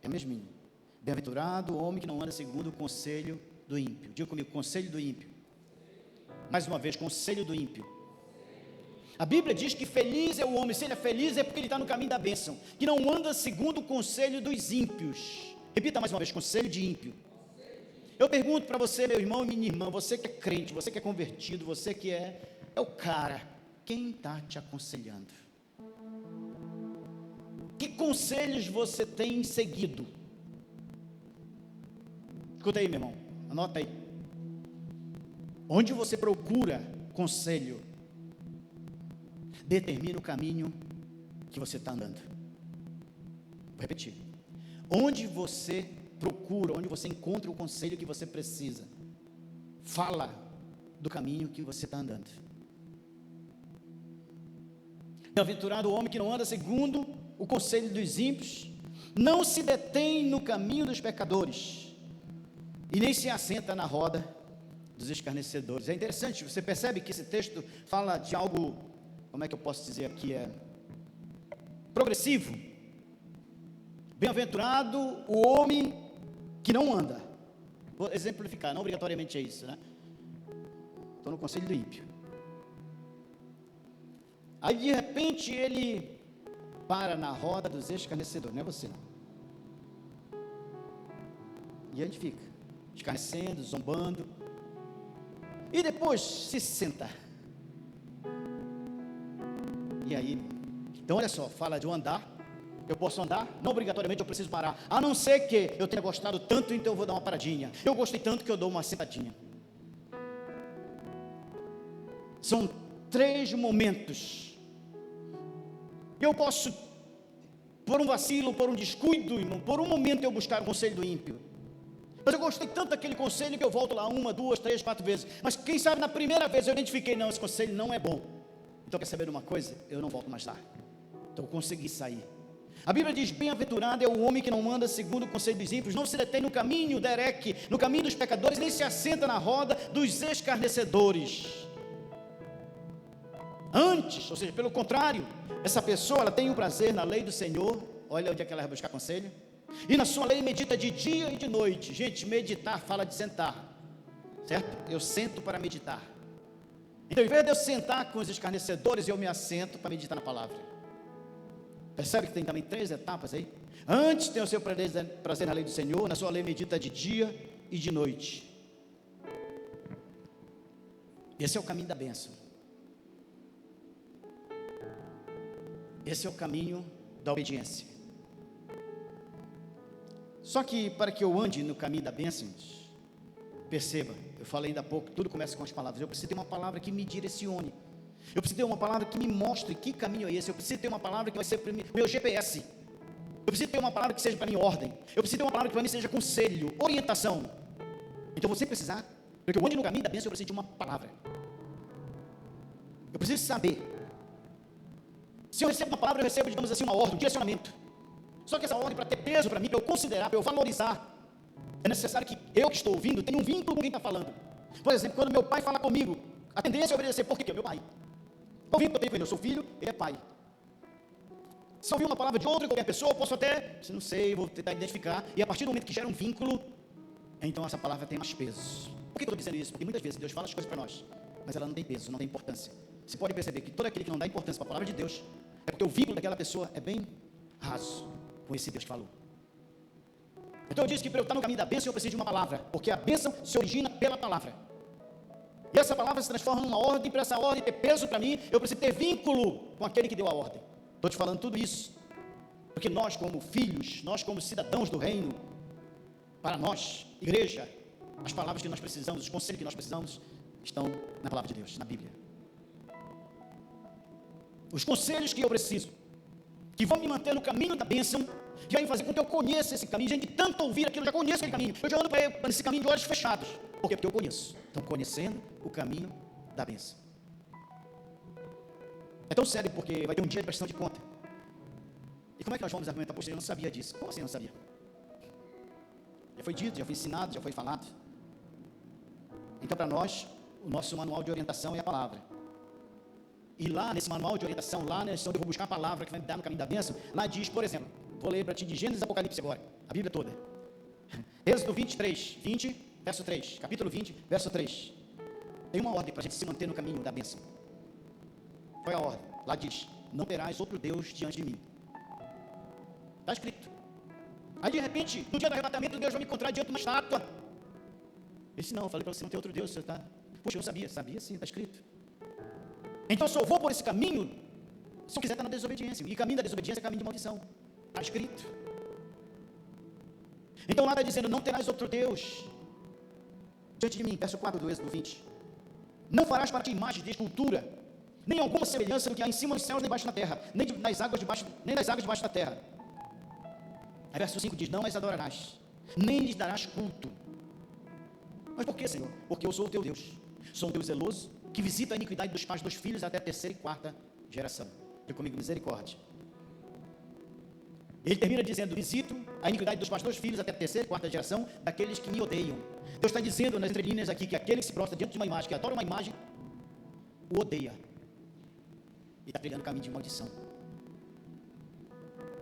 Speaker 1: é a mesminha. Bem-aventurado o homem que não anda segundo o conselho do ímpio. Diga comigo, conselho do ímpio. Mais uma vez, conselho do ímpio. A Bíblia diz que feliz é o homem, se ele é feliz é porque ele está no caminho da bênção, que não anda segundo o conselho dos ímpios. Repita mais uma vez, conselho de ímpio. Eu pergunto para você, meu irmão e minha irmã, você que é crente, você que é convertido, você que é o cara, quem está te aconselhando? Que conselhos você tem seguido? Escuta aí, meu irmão, anota aí. Onde você procura conselho, determina o caminho que você está andando. Vou repetir. Onde você procura, onde você encontra o conselho que você precisa, fala do caminho que você está andando. Bem-aventurado o homem que não anda segundo o conselho dos ímpios, não se detém no caminho dos pecadores, e nem se assenta na roda dos escarnecedores. É interessante, você percebe que esse texto fala de algo, como é que eu posso dizer aqui, progressivo. Bem-aventurado o homem que não anda. Vou exemplificar, não obrigatoriamente é isso, né? Estou no conselho do ímpio. Aí de repente ele para na roda dos escarnecedores, não é você não. E a gente fica escarnecendo, zombando, e depois se senta. E aí, então olha só, fala de eu andar. Eu posso andar, não obrigatoriamente eu preciso parar, a não ser que eu tenha gostado tanto, então eu vou dar uma paradinha. Eu gostei tanto que eu dou uma sentadinha. São 3 momentos. Eu posso, por um vacilo, por um descuido, irmão, por um momento eu buscar o conselho do ímpio. Mas eu gostei tanto daquele conselho que eu volto lá 1, 2, 3, 4 vezes. Mas quem sabe na primeira vez eu identifiquei, não, esse conselho não é bom. Então quer saber de uma coisa? Eu não volto mais lá. Então eu consegui sair. A Bíblia diz, bem-aventurado é o homem que não anda segundo o conselho dos ímpios, não se detém no caminho da hereque, no caminho dos pecadores, nem se assenta na roda dos escarnecedores. Antes, ou seja, pelo contrário, essa pessoa, ela tem o prazer na lei do Senhor. Olha onde é que ela vai buscar conselho. E na sua lei medita de dia e de noite. Gente, meditar fala de sentar, certo? Eu sento para meditar. Então, em vez de eu sentar com os escarnecedores, eu me assento para meditar na palavra. Percebe que tem também 3 etapas aí? Antes tem o seu prazer na lei do Senhor, na sua lei medita de dia e de noite. Esse é o caminho da bênção. Esse é o caminho da obediência. Só que para que eu ande no caminho da bênção, perceba, eu falei ainda há pouco, tudo começa com as palavras. Eu preciso ter uma palavra que me direcione. Eu preciso ter uma palavra que me mostre que caminho é esse. Eu preciso ter uma palavra que vai ser o meu GPS. Eu preciso ter uma palavra que seja para mim ordem. Eu preciso ter uma palavra que para mim seja conselho, orientação. Então você precisar, porque eu ande no caminho da bênção, eu preciso de uma palavra. Eu preciso saber. Se eu recebo uma palavra, eu recebo, digamos assim, uma ordem, um direcionamento. Só que essa ordem, para ter peso para mim, para eu considerar, para eu valorizar, é necessário que eu que estou ouvindo tenha um vínculo com quem está falando. Por exemplo, quando meu pai fala comigo, a tendência é obedecer. Por quê? Porque é meu pai. O vínculo que eu tenho com ele, eu sou filho, ele é pai. Se eu ouvir uma palavra de outra qualquer pessoa, eu posso até, se não sei, vou tentar identificar, e a partir do momento que gera um vínculo, então essa palavra tem mais peso. Por que eu estou dizendo isso? Porque muitas vezes Deus fala as coisas para nós, mas ela não tem peso, não tem importância. Você pode perceber que todo aquele que não dá importância para a palavra de Deus, é porque o vínculo daquela pessoa é bem raso com esse Deus que falou. Então eu disse que para eu estar no caminho da bênção, eu preciso de uma palavra, porque a bênção se origina pela palavra. E essa palavra se transforma numa ordem, para essa ordem ter peso para mim, eu preciso ter vínculo com aquele que deu a ordem. Estou te falando tudo isso, porque nós como filhos, nós como cidadãos do reino, para nós, igreja, as palavras que nós precisamos, os conselhos que nós precisamos, estão na palavra de Deus, na Bíblia. Os conselhos que eu preciso, que vão me manter no caminho da bênção, que vai fazer com que eu conheça esse caminho. Gente, de tanto ouvir aquilo, eu já conheço aquele caminho, eu já ando para esse caminho de olhos fechados. Por quê? Porque eu conheço. Então, conhecendo o caminho da bênção. É tão sério porque vai ter um dia de prestação de conta. E como é que nós vamos argumentar? Poxa, eu não sabia disso. Como assim eu não sabia? Já foi dito, já foi ensinado, já foi falado. Então, para nós, o nosso manual de orientação é a palavra. E lá nesse manual de orientação, lá onde eu vou buscar a palavra que vai me dar no caminho da bênção, lá diz, por exemplo, vou ler para ti de Gênesis e Apocalipse agora, a Bíblia toda. Êxodo 23, 20, verso 3, capítulo 20, verso 3. Tem uma ordem para a gente se manter no caminho da bênção. Qual é a ordem? Lá diz: não terás outro Deus diante de mim. Está escrito. Aí de repente, no dia do arrebatamento, Deus vai me encontrar diante de uma estátua. Ele disse: não, eu falei para você não ter outro Deus. Você tá... Puxa, eu sabia sim, está escrito. Então se eu vou por esse caminho, se eu quiser estar na desobediência, e caminho da desobediência é caminho de maldição. Está escrito. Então lá está dizendo: não terás outro Deus diante de mim. Verso 4 do Êxodo 20. Não farás para ti imagens de escultura, nem alguma semelhança do que há em cima dos céus, nem embaixo na terra, nem das águas debaixo da terra. Aí verso 5 diz: não as adorarás, nem lhes darás culto. Mas por que, Senhor? Porque eu sou o teu Deus. Sou um Deus zeloso, que visita a iniquidade dos pais dos filhos até a 3ª e 4ª geração. Diga comigo: misericórdia. Ele termina dizendo: visito a iniquidade dos pais dos filhos até a 3ª e 4ª geração daqueles que me odeiam. Deus está dizendo nas entrelinhas aqui que aquele que se prostra diante de uma imagem, que adora uma imagem, o odeia. E está trilhando o caminho de maldição.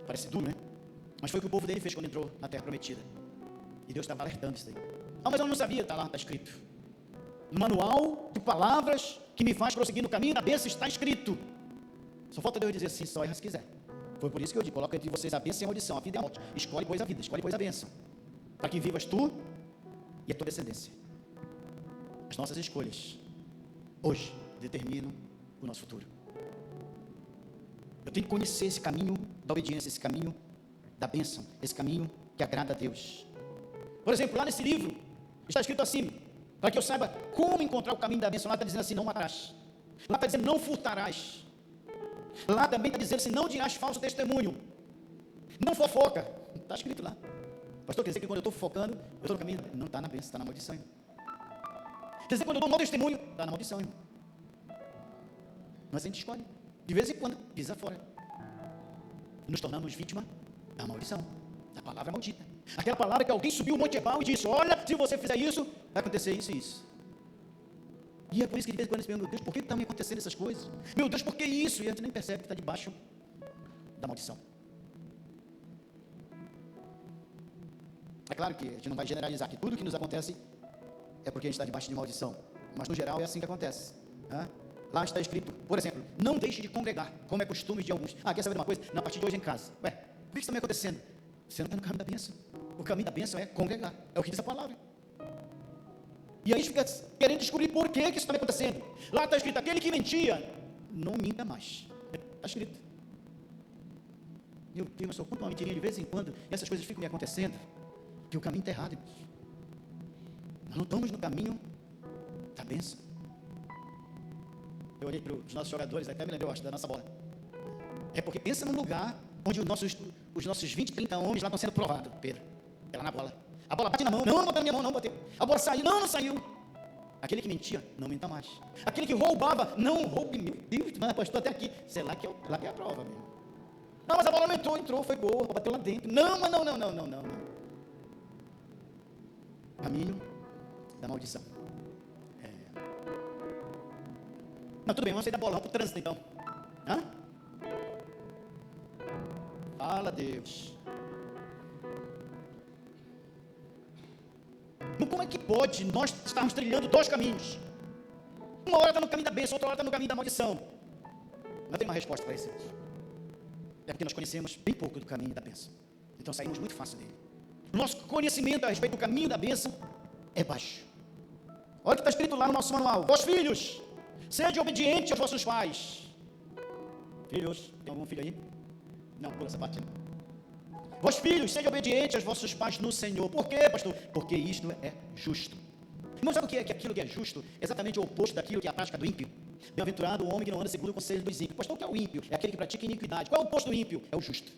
Speaker 1: Parece duro, né? Mas foi o que o povo dele fez quando entrou na terra prometida. E Deus estava alertando isso aí. Ah, mas eu não sabia. Está lá, está escrito. No manual de palavras que me faz prosseguir no caminho da bênção está escrito. Só falta Deus dizer assim: só erra se quiser. Foi por isso que eu digo: coloca entre vocês a bênção e a maldição, a vida e a morte. Escolhe, pois, a vida, escolhe, pois, a bênção, para que vivas tu e a tua descendência. As nossas escolhas hoje determinam o nosso futuro. Eu tenho que conhecer esse caminho da obediência, esse caminho da bênção, esse caminho que agrada a Deus. Por exemplo, lá nesse livro está escrito assim, para que eu saiba como encontrar o caminho da bênção. Lá está dizendo assim: não matarás. Lá está dizendo: não furtarás. Lá também está dizendo assim: não dirás falso testemunho, não fofoca. Está escrito lá. Pastor, quer dizer que quando eu estou fofocando, eu estou no caminho? Não, está na bênção, está na maldição, irmão. Quer dizer que quando eu dou um mau testemunho, está na maldição, irmão. Mas a gente escolhe, de vez em quando, pisa fora. Nos tornamos vítima da maldição, da palavra maldita. Aquela palavra que alguém subiu o Monte Ebal e disse: olha, se você fizer isso, vai acontecer isso e isso. E é por isso que de vez em quando a gente pensa: meu Deus, por que estão me acontecendo essas coisas? Meu Deus, por que isso? E a gente nem percebe que está debaixo da maldição. É claro que a gente não vai generalizar que tudo que nos acontece é porque a gente está debaixo de maldição. Mas no geral é assim que acontece. Lá está escrito, por exemplo: não deixe de congregar, como é costume de alguns. Quer saber de uma coisa? Na partir de hoje em casa. Por que isso está me acontecendo? Você não está no caminho da bênção. O caminho da bênção é congregar. É o que diz a palavra. E aí a gente fica querendo descobrir por que isso está me acontecendo. Lá está escrito: aquele que mentia, não minta mais. Está escrito. Meu Deus, mas eu conto uma mentirinha de vez em quando e essas coisas ficam me acontecendo. Que o caminho está errado, irmãos. Nós não estamos no caminho da bênção. Eu olhei para os nossos jogadores, até me lembrei, eu acho, da nossa bola. É porque pensa num lugar onde os nossos 20, 30 homens lá estão sendo provados, Pedro. É lá na bola. A bola bate na mão, não bateu na minha mão, não bateu. A bola saiu, não saiu. Aquele que mentia, não minta mais. Aquele que roubava, não roube, meu Deus, mas pastor, até aqui. Sei lá que é a prova mesmo. Não, mas a bola não entrou, foi boa, bateu lá dentro. Não. Caminho da maldição. Não, tudo bem, vamos sair da bola, vamos para o trânsito então. Fala, Deus. Mas como é que pode nós estarmos trilhando dois caminhos? Uma hora está no caminho da bênção, outra hora está no caminho da maldição. Não tem uma resposta para isso. É porque nós conhecemos bem pouco do caminho da bênção. Então saímos muito fácil dele. Nosso conhecimento a respeito do caminho da bênção é baixo. Olha o que está escrito lá no nosso manual: vós filhos, sede obediente aos vossos pais. Filhos, tem algum filho aí? Não, pula essa parte. Vós filhos, sede obediente aos vossos pais no Senhor. Por quê, pastor? Porque isto é justo. Irmão, sabe o que é que aquilo que é justo? Exatamente o oposto daquilo que é a prática do ímpio. Bem-aventurado o homem que não anda segundo o conselho dos ímpios. Pastor, o que é o ímpio? É aquele que pratica iniquidade. Qual é o oposto do ímpio? É o justo.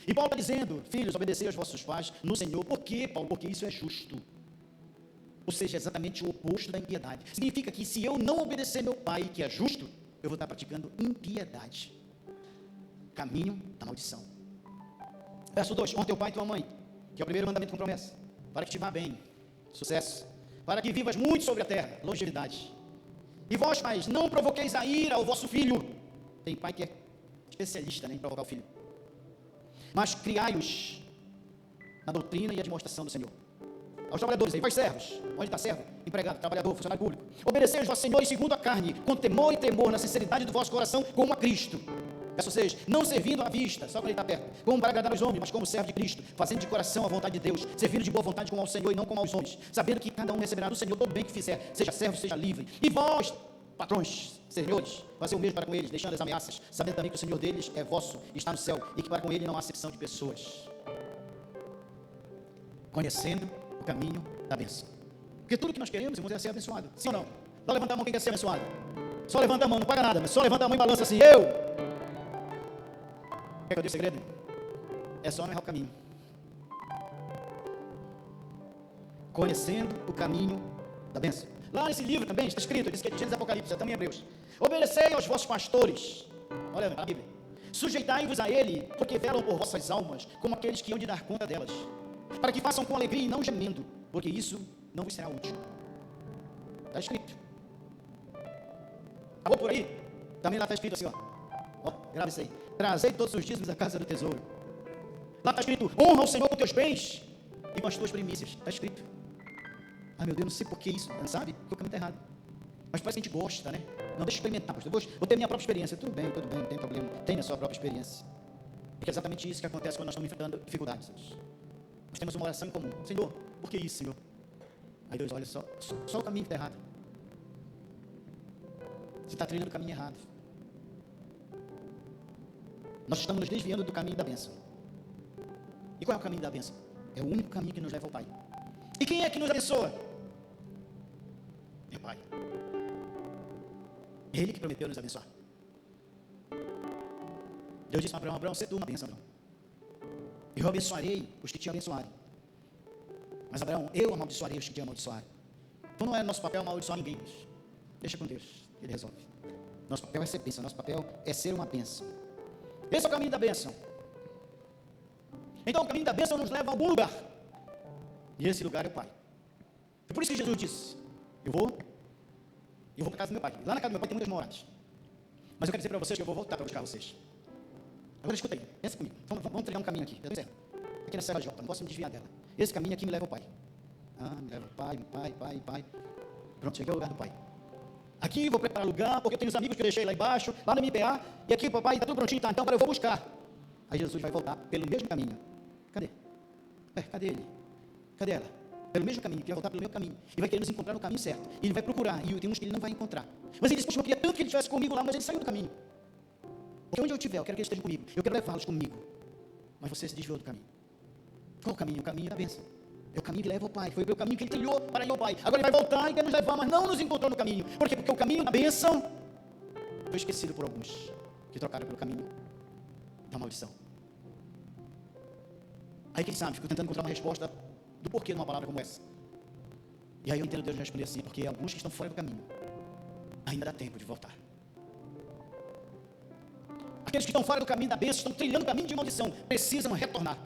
Speaker 1: E Paulo está dizendo: filhos, obedecei aos vossos pais no Senhor. Por quê, Paulo? Porque isso é justo. Ou seja, exatamente o oposto da impiedade. Significa que se eu não obedecer meu pai, que é justo, eu vou estar praticando impiedade. Caminho da maldição. Verso 2: honra teu pai e tua mãe, que é o primeiro mandamento com promessa, para que te vá bem, sucesso, para que vivas muito sobre a terra, longevidade. E vós, pais, não provoqueis a ira ao vosso filho. Tem pai que é especialista em provocar o filho. Mas criai-os na doutrina e a demonstração do Senhor. aos trabalhadores aí, vós servos, onde está servo, empregado, trabalhador, funcionário público, obedecei aos vossos senhores segundo a carne, com temor e temor, na sinceridade do vosso coração, como a Cristo. Verso 6, não servindo à vista, só quando ele está perto, como para agradar aos homens, mas como servo de Cristo, fazendo de coração a vontade de Deus, servindo de boa vontade como ao Senhor e não como aos homens, sabendo que cada um receberá do Senhor todo bem que fizer, seja servo, seja livre. E vós, patrões, senhores, fazer o mesmo para com eles, deixando as ameaças, sabendo também que o Senhor deles é vosso, está no céu, e que para com ele não há acepção de pessoas. Conhecendo o caminho da bênção. Porque tudo que nós queremos, irmãos, é ser abençoado. Sim ou não? Só levanta a mão quem quer ser abençoado. Só levanta a mão, não paga nada, mas só levanta a mão e balança assim, eu. Quer que eu dê o segredo? É só não errar o caminho. Conhecendo o caminho da bênção. Lá nesse livro também está escrito, diz que é de Gênesis e Apocalipse, também Hebreus. Obedecei aos vossos pastores. Olha a Bíblia. Sujeitai-vos a ele, porque velam por vossas almas, como aqueles que hão de dar conta delas. Para que façam com alegria e não gemendo, porque isso não vos será útil. Está escrito. Acabou por aí? Também lá está escrito assim, ó, grava isso aí. Trazei todos os dízimos à casa do tesouro. Lá está escrito, honra o Senhor com teus bens e com as tuas primícias. Está escrito. Ai meu Deus, não sei por que isso, não sabe? Porque o caminho está errado. Mas parece que a gente gosta, né? Não, deixa eu experimentar, pastor. Vou ter minha própria experiência. Tudo bem, não tem problema. Tenha a sua própria experiência. Porque é exatamente isso que acontece quando nós estamos enfrentando dificuldades. Nós temos uma oração em comum. Senhor, por que isso, Senhor? Aí Deus olha só o caminho que está errado. Você está trilhando o caminho errado. Nós estamos nos desviando do caminho da bênção. E qual é o caminho da bênção? É o único caminho que nos leva ao Pai. E quem é que nos abençoa? É o Pai. Ele que prometeu nos abençoar. Deus disse para Abraão, sê tu uma bênção, Abraão. Eu abençoarei os que te abençoarem. Mas Abraão, eu amaldiçoarei os que te amaldiçoarem. Então não é nosso papel amaldiçoar ninguém. Deixa com Deus, Ele resolve. Nosso papel é ser bênção, nosso papel é ser uma bênção. Esse é o caminho da bênção. Então o caminho da bênção nos leva a algum lugar. E esse lugar é o Pai. É por isso que Jesus disse, eu vou para a casa do meu Pai. Lá na casa do meu Pai tem muitas moradas. Mas eu quero dizer para vocês que eu vou voltar para buscar vocês. Agora escuta aí, pensa comigo. Vamos trilhar um caminho aqui. Aqui na Serra Jota, não posso me desviar dela. Esse caminho aqui me leva ao Pai. Me leva ao Pai. Pronto, cheguei ao lugar do Pai. Aqui vou preparar lugar, porque eu tenho os amigos que eu deixei lá embaixo, lá no MPA, e aqui o papai está tudo prontinho, tá? Então agora eu vou buscar. Aí Jesus vai voltar pelo mesmo caminho. Cadê? Cadê ele? Cadê ela? Pelo mesmo caminho, que vai voltar pelo meu caminho. E vai querer nos encontrar no caminho certo. E ele vai procurar, e tem uns que ele não vai encontrar. Mas ele disse, poxa, eu queria tanto que ele estivesse comigo lá, mas ele saiu do caminho. Porque onde eu estiver, eu quero que eles estejam comigo. Eu quero levá-los comigo. Mas você se desviou do caminho. Qual o caminho? O caminho da bênção. É o caminho que leva ao Pai. Foi o caminho que ele trilhou para ir ao Pai. Agora ele vai voltar e quer nos levar, mas não nos encontrou no caminho. Por quê? Porque o caminho da bênção foi esquecido por alguns que trocaram pelo caminho da maldição. Aí quem sabe, fico tentando encontrar uma resposta do porquê de uma palavra como essa. E aí eu entendo Deus responder assim, porque alguns que estão fora do caminho, ainda dá tempo de voltar. Aqueles que estão fora do caminho da bênção, estão trilhando o caminho de maldição, precisam retornar.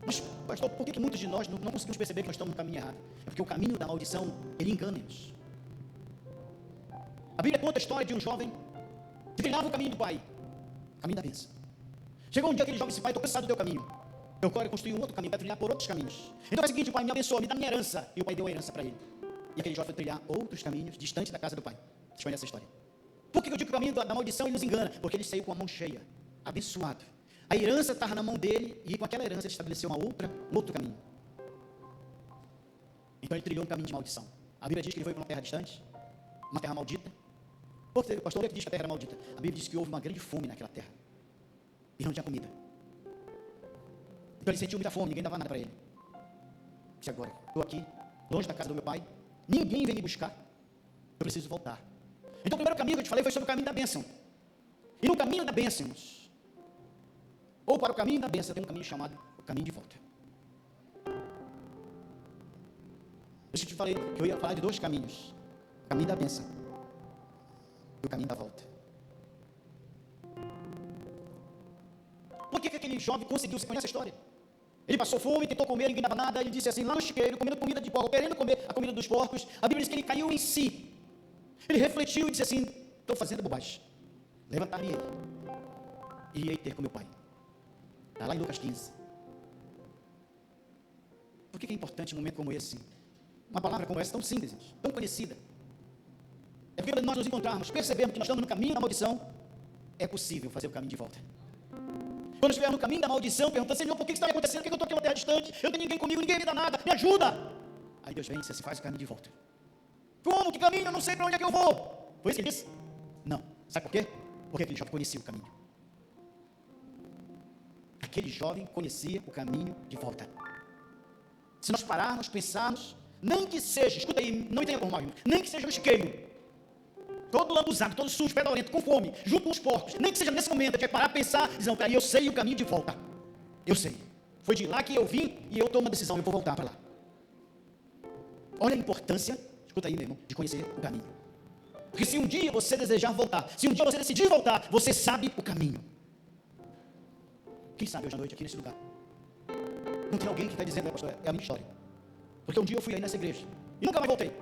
Speaker 1: Mas, pastor, por que muitos de nós não conseguimos perceber que nós estamos no caminho errado? É porque o caminho da maldição, ele engana-nos. A Bíblia conta a história de um jovem que trilhava o caminho do pai, o caminho da bênção. Chegou um dia aquele jovem disse, pai, estou cansado do teu caminho. Eu quero construir um outro caminho, para trilhar por outros caminhos. Então é o seguinte, pai, me abençoa, me dá minha herança. E o pai deu a herança para ele. E aquele jovem foi trilhar outros caminhos, distante da casa do pai. Vocês conhecem essa história? Por que eu digo que o caminho da maldição ele nos engana? Porque ele saiu com a mão cheia, abençoado. A herança estava na mão dele, e com aquela herança ele estabeleceu um outro caminho. Então ele trilhou um caminho de maldição. A Bíblia diz que ele foi para uma terra distante, uma terra maldita. O pastor que diz que a terra era maldita. A Bíblia diz que houve uma grande fome naquela terra. E não tinha comida. Então ele sentiu muita fome, ninguém dava nada para ele. Disse agora, estou aqui, longe da casa do meu pai, ninguém vem me buscar, eu preciso voltar. Então o primeiro caminho que eu te falei foi sobre o caminho da bênção. E no caminho da bênção, ou para o caminho da bênção, tem um caminho chamado o caminho de volta. Eu te falei que eu ia falar de dois caminhos. O caminho da bênção e o caminho da volta. Por que aquele jovem conseguiu? Você conhece a história? Ele passou fome, tentou comer, ninguém dava nada. Ele disse assim, lá no chiqueiro, comendo comida de porco, querendo comer a comida dos porcos. A Bíblia diz que ele caiu em si. Ele refletiu e disse assim, estou fazendo bobagem. Levantar-me ele. E irei ter com meu pai. Está lá em Lucas 15. Por que é importante um momento como esse? Uma palavra como essa, tão simples, tão conhecida. É porque quando nós nos encontrarmos, percebemos que nós estamos no caminho da maldição, é possível fazer o caminho de volta. Quando estiver no caminho da maldição, perguntando, Senhor, por que está acontecendo? Por que eu estou aqui numa terra distante? Eu não tenho ninguém comigo, ninguém me dá nada, me ajuda. Aí Deus vem e você faz o caminho de volta. Como? Que caminho? Eu não sei para onde é que eu vou. Foi isso que ele disse? Não. Sabe por quê? Porque aquele jovem conhecia o caminho. Aquele jovem conhecia o caminho de volta. Se nós pararmos, pensarmos, nem que seja, escuta aí, não entenda por mal, nem que seja um isqueiro, todo lambuzado, todo sujo, fedorento, com fome, junto com os porcos, nem que seja nesse momento, a gente vai parar, pensar, dizer, não, peraí, eu sei o caminho de volta. Eu sei. Foi de lá que eu vim e eu tomo uma decisão, eu vou voltar para lá. Olha a importância, escuta aí, meu irmão, de conhecer o caminho. Porque se um dia você desejar voltar, se um dia você decidir voltar, você sabe o caminho. Quem sabe hoje à noite aqui nesse lugar? Não tem alguém que está dizendo, pastor, é a minha história. Porque um dia eu fui aí nessa igreja e nunca mais voltei. Eu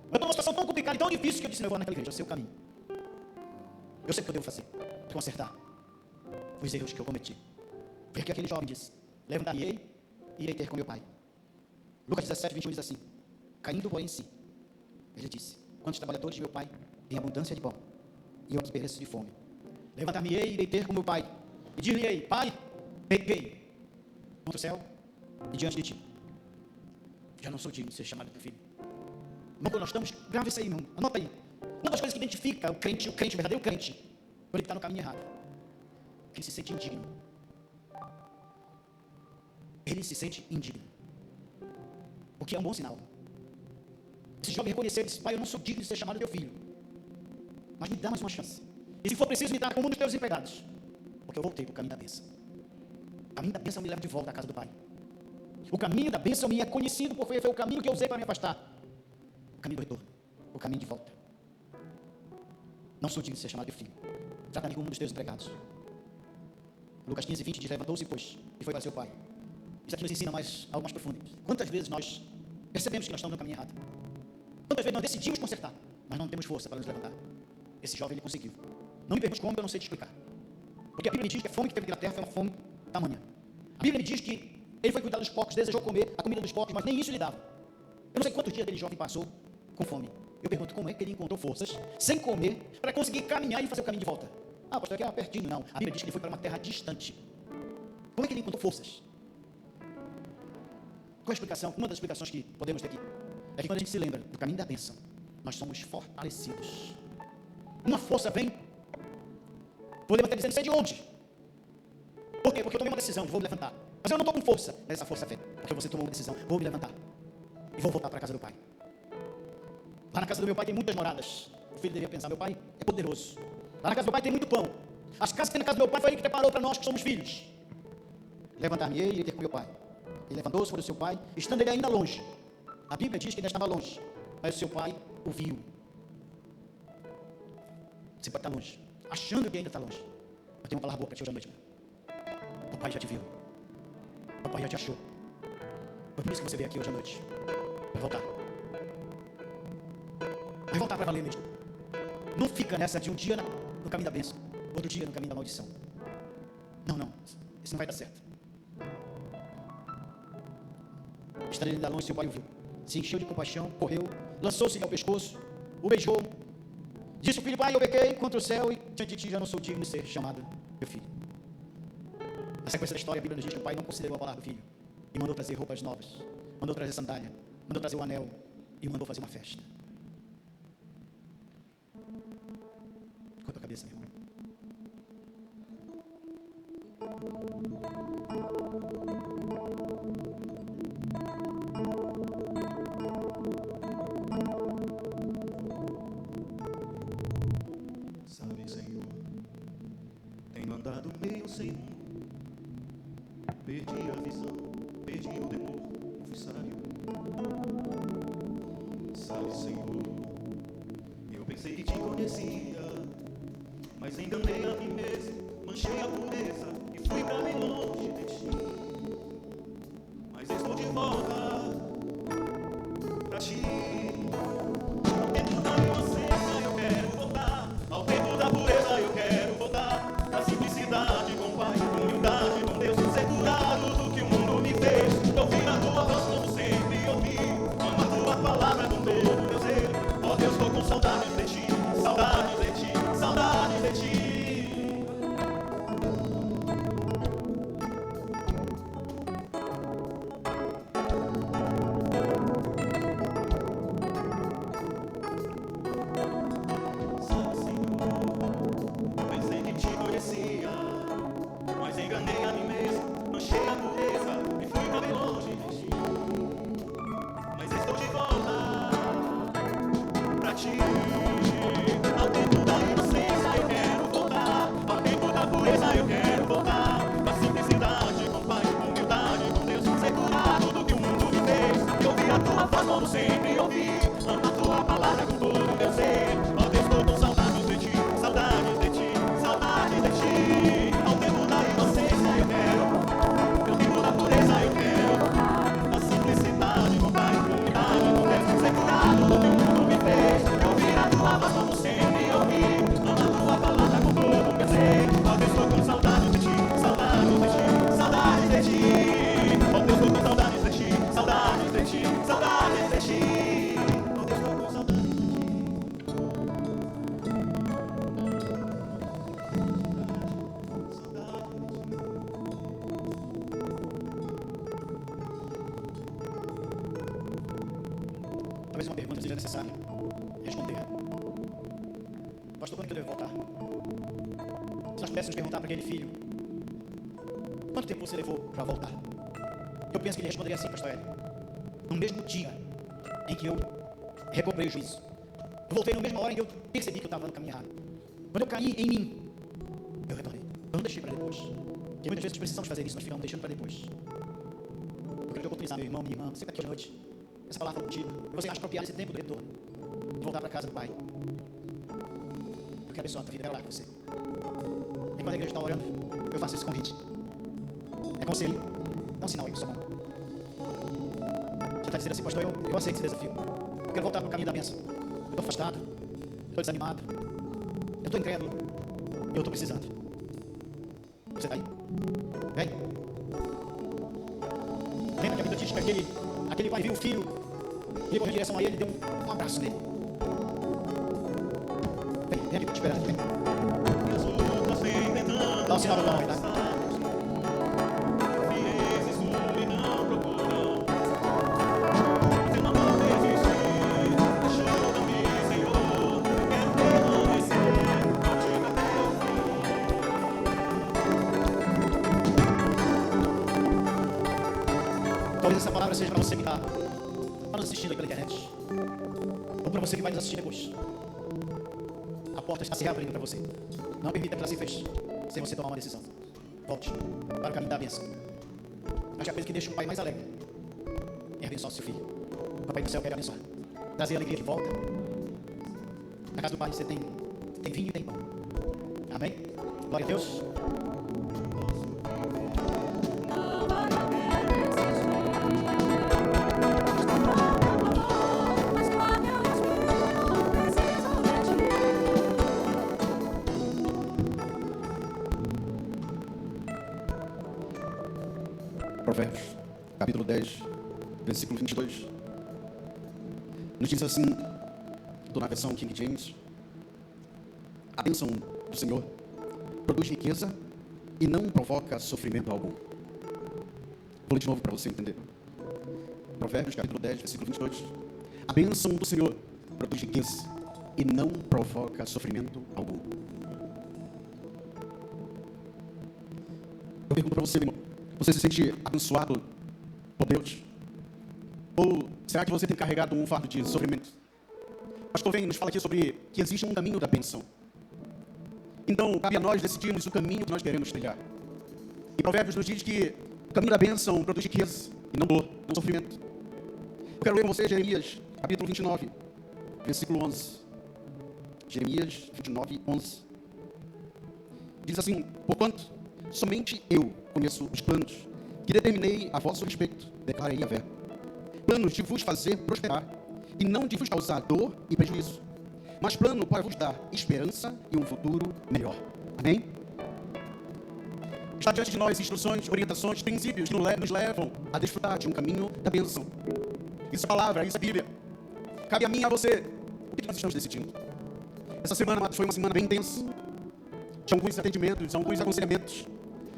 Speaker 1: estou numa situação tão complicada e tão difícil que eu disse, não, eu vou naquela igreja, eu sei o caminho. Eu sei o que eu devo fazer para consertar os erros que eu cometi. Porque aquele jovem disse, levantar-me-ei e irei ter com meu pai. Lucas 17, 21 diz assim, caindo porém em si, ele disse, quantos trabalhadores de meu pai têm abundância de pão, e eu aqui pereço de fome. Levantar-me-ei e irei ter com meu pai, e dir-lhe-ei, pai, pequei contra o céu e diante de ti. Já não sou digno de ser chamado teu filho. Irmão, quando nós estamos, grava isso aí, irmão, anota aí. Uma das coisas que identifica o crente, o verdadeiro crente, quando ele está no caminho errado, que ele se sente indigno. Ele se sente indigno. O que é um bom sinal. Esse jovem reconheceu e disse, pai, eu não sou digno de ser chamado teu filho, mas me dá mais uma chance. E se for preciso, me dá como um dos teus empregados, porque eu voltei para o caminho da bênção. O caminho da bênção me leva de volta à casa do pai. O caminho da bênção me é conhecido porque foi o caminho que eu usei para me afastar. O caminho do retorno, o caminho de volta. Não sou digno de ser chamado de filho. Trata-me como um dos teus empregados. Lucas 15, 20 diz, levantou-se, pois, e foi para seu pai. Isso aqui nos ensina algo mais profundo. Quantas vezes nós percebemos que nós estamos no caminho errado? Quantas vezes nós decidimos consertar, mas não temos força para nos levantar? Esse jovem, ele conseguiu. Não me pergunte como, eu não sei te explicar. Porque a Bíblia me diz que a fome que teve na terra foi uma fome tamanha. A Bíblia me diz que ele foi cuidar dos porcos, desejou comer a comida dos porcos, mas nem isso lhe dava. Eu não sei quantos dias aquele jovem passou com fome. Eu pergunto, como é que ele encontrou forças, sem comer, para conseguir caminhar e fazer o caminho de volta? Ah, pastor, aqui era pertinho. Não, a Bíblia diz que ele foi para uma terra distante. Como é que ele encontrou forças? Qual a explicação? Uma das explicações que podemos ter aqui é que quando a gente se lembra do caminho da bênção, nós somos fortalecidos. Uma força vem, podemos até dizer, não sei de onde. Por quê? Porque eu tomei uma decisão, vou me levantar. Mas eu não estou com força, mas essa força vem, porque você tomou uma decisão, vou me levantar e vou voltar para a casa do pai. Lá na casa do meu pai tem muitas moradas. O filho devia pensar, meu pai é poderoso. Lá na casa do meu pai tem muito pão. As casas que tem na casa do meu pai foi ele que preparou para nós que somos filhos. Levantar-me-ei e ir ter com meu pai. Ele levantou-se para o seu pai, estando ele ainda longe. A Bíblia diz que ele ainda estava longe, mas o seu pai o viu. Você pode estar longe, achando que ainda está longe. Eu tenho uma palavra boa para ti hoje à noite. O pai já te viu. O pai já te achou. Foi por isso que você veio aqui hoje à noite. Vai voltar. Vai voltar para valer mesmo. Não fica nessa de um dia no caminho da bênção, outro dia no caminho da maldição. Não. Isso não vai dar certo. Estando ele ainda longe, seu pai o viu. Se encheu de compaixão, correu, lançou-se ao pescoço, o beijou. Disse o filho, pai, eu pequei contra o céu e diante de ti já não sou digno de ser chamado meu filho. Na sequência da história, a Bíblia nos diz que o pai não considerou a palavra do filho e mandou trazer roupas novas, mandou trazer sandália, mandou trazer o anel e mandou fazer uma festa. Curva a cabeça, meu irmão.
Speaker 4: Sabe, Senhor, tenho andado meio sem rumo. Perdi a visão, perdi o temor, fui sábio. Sabe, Senhor, eu pensei que te conhecia, mas enganei a mim mesmo, manchei a pureza e fui pra bem longe de ti. Mas estou de volta pra ti. Ao tempo da inocência eu quero voltar, ao tempo da pureza eu quero voltar, da simplicidade com o Pai, humildade com Deus, ser curado do que o mundo me fez. Eu vi na tua voz como sempre. como sempre ouvi. Amo a tua palavra com todo o meu ser. Ó Deus, tô com saudades de ti, saudades de ti, saudades de ti. Ao tempo da inocência eu quero, ao tempo da pureza eu quero. A simplicidade, vontade, humildade, não deve ser curado do que o mundo me fez. Eu ouvir a tua voz como sempre ouvi. Amo a tua palavra com todo o meu ser. Ó Deus, tô com saudades de ti, saudades de ti, saudades de ti. Ó Deus, tô com saudades de ti, saudades de ti, saudades de ti. Ó Deus, tô com saudades de ti.
Speaker 1: Talvez uma pergunta seja necessária responder. Pastor, quando que eu devo voltar? Se nós pudéssemos perguntar para aquele filho, quanto tempo você levou para voltar? Eu penso que ele responderia assim, pastor Hélio: no mesmo dia em que eu recobrei o juízo. Eu voltei na mesma hora em que eu percebi que eu estava no caminho errado. Quando eu caí em mim, eu retornei. Eu não deixei para depois. Porque muitas vezes precisamos fazer isso, nós ficamos deixando para depois. Eu quero oportunizar meu irmão, minha irmã, você está aqui hoje à noite. Essa palavra contigo, e você acha apropriado esse tempo do retorno, de voltar para casa do Pai. Eu quero abençoar a tua vida, eu quero orar com você. Enquanto a igreja está orando, eu faço esse convite. É conselho, dá um sinal aí com sua mão. Você está dizendo assim, pastor, eu aceito esse desafio. Eu quero voltar para o caminho da bênção. Eu estou afastado, eu estou desanimado, eu estou incrédulo, eu estou precisando. Você está aí? Vem. Lembra que a Bíblia diz que aquele pai viu o filho, ele correu em direção a ele e deu um abraço nele. Vem aqui, te esperando. Vem. Dá um sinal do nome, tá? Talvez essa palavra seja para você que está nos assistindo aí pela internet, ou para você que vai nos assistir depois. A porta está se reabrindo para você. Não permita que ela se feche sem você tomar uma decisão. Volte para o caminho da bênção. Acho que a coisa que deixa o pai mais alegre é abençoar o seu filho. O Papai do céu quer abençoar, trazer a alegria de volta. Na casa do Pai você tem vinho e tem pão. Amém? Glória a Deus.
Speaker 5: Provérbios, capítulo 10, versículo 22. Nos diz assim, estou na versão King James: a bênção do Senhor produz riqueza e não provoca sofrimento algum. Vou ler de novo para você entender. Provérbios, capítulo 10, versículo 22. A bênção do Senhor produz riqueza e não provoca sofrimento algum. Eu pergunto para você, meu irmão: você se sente abençoado por Deus? Ou será que você tem carregado um fardo de sofrimento? O pastor vem nos fala aqui sobre que existe um caminho da bênção. Então, cabe a nós decidirmos o caminho que nós queremos trilhar. E Provérbios nos diz que o caminho da bênção produz riqueza e não dor, não sofrimento. Eu quero ler com você Jeremias, capítulo 29, versículo 11. Jeremias 29, 11. Diz assim: porquanto somente eu conheço os planos que determinei a vosso respeito, declarei Yahvé. Planos de vos fazer prosperar e não de vos causar dor e prejuízo, mas plano para vos dar esperança e um futuro melhor. Amém? Está diante de nós instruções, orientações, princípios que nos levam a desfrutar de um caminho da bênção. Isso é palavra, isso é Bíblia. Cabe a mim e a você. O que nós estamos decidindo? Essa semana foi uma semana bem intensa. Tinha alguns atendimentos, alguns aconselhamentos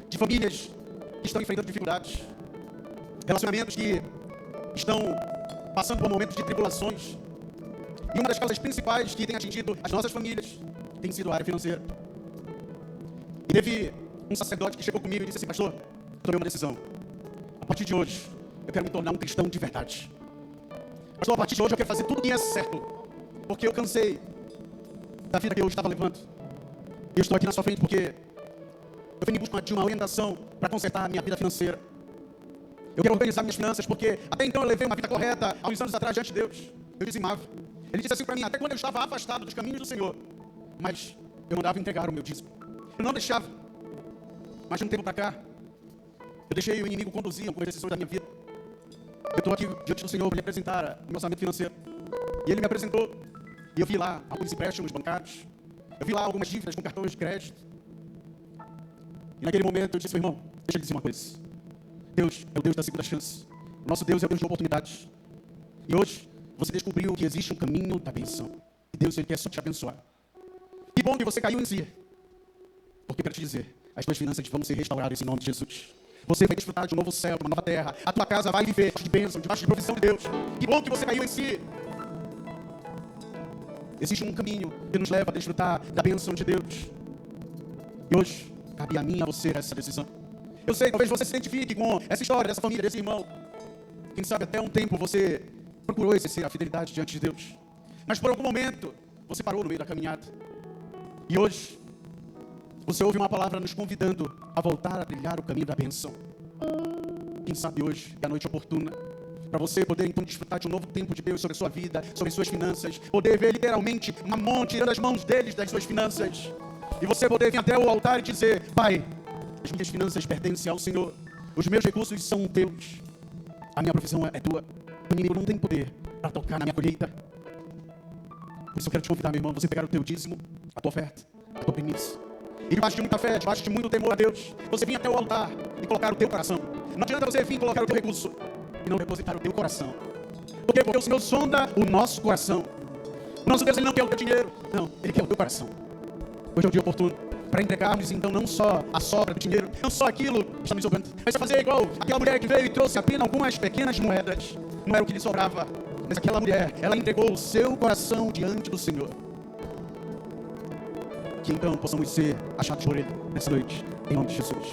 Speaker 5: de famílias que estão enfrentando dificuldades, relacionamentos que estão passando por momentos de tribulações. E uma das causas principais que tem atingido as nossas famílias tem sido a área financeira. E teve um sacerdote que chegou comigo e disse assim: pastor, eu tomei uma decisão. A partir de hoje, eu quero me tornar um cristão de verdade. Pastor, a partir de hoje eu quero fazer tudo que é certo, porque eu cansei da vida que eu estava levando. E eu estou aqui na sua frente porque eu venho em busca de uma orientação para consertar a minha vida financeira. Eu quero organizar minhas finanças, porque até então eu levei uma vida correta, há uns anos atrás, diante de Deus. Eu dizimava. Ele disse assim para mim, até quando eu estava afastado dos caminhos do Senhor, mas eu mandava entregar o meu dízimo. Eu não deixava. Mas de um tempo para cá, eu deixei o inimigo conduzir algumas decisões da minha vida. Eu estou aqui diante do Senhor para lhe apresentar o meu orçamento financeiro. E ele me apresentou. E eu vi lá alguns empréstimos bancários. Eu vi lá algumas dívidas com cartões de crédito. E naquele momento eu disse, meu irmão, deixa eu lhe dizer uma coisa. Deus é o Deus da segunda chance. O nosso Deus é o Deus de oportunidades. E hoje você descobriu que existe um caminho da bênção. E Deus ele quer só te abençoar. Que bom que você caiu em si. Porque quero te dizer, as tuas finanças vão ser restauradas em nome de Jesus. Você vai desfrutar de um novo céu, de uma nova terra. A tua casa vai viver de bênção, debaixo de provisão de Deus. Que bom que você caiu em si. Existe um caminho que nos leva a desfrutar da bênção de Deus. E hoje, cabe a mim e a você essa decisão. Eu sei, talvez você se identifique com essa história, dessa família, desse irmão. Quem sabe até um tempo você procurou exercer a fidelidade diante de Deus. Mas por algum momento, você parou no meio da caminhada. E hoje, você ouve uma palavra nos convidando a voltar a trilhar o caminho da bênção. Quem sabe hoje é a noite oportuna para você poder então desfrutar de um novo tempo de Deus sobre a sua vida, sobre as suas finanças. Poder ver literalmente Mamon tirando as mãos deles das suas finanças. E você poder vir até o altar e dizer, Pai, as minhas finanças pertencem ao Senhor. Os meus recursos são teus. A minha provisão é tua. O inimigo não tem poder para tocar na minha colheita. Por isso eu quero te convidar, meu irmão, você pegar o teu dízimo, a tua oferta, a tua primícia. E debaixo de muita fé, debaixo de muito temor a Deus, você vir até o altar e colocar o teu coração. Não adianta você vir colocar o teu recurso e não depositar o teu coração. Por quê? Porque o Senhor sonda o nosso coração. O nosso Deus ele não quer o teu dinheiro, não, Ele quer o teu coração. Hoje é o dia oportuno para entregarmos então não só a sobra do dinheiro, não só aquilo que está me sobrando, mas você fazer igual aquela mulher que veio e trouxe apenas algumas pequenas moedas. Não era o que lhe sobrava, mas aquela mulher, ela entregou o seu coração diante do Senhor. Que então possamos ser achados por Ele nessa noite, em nome de Jesus.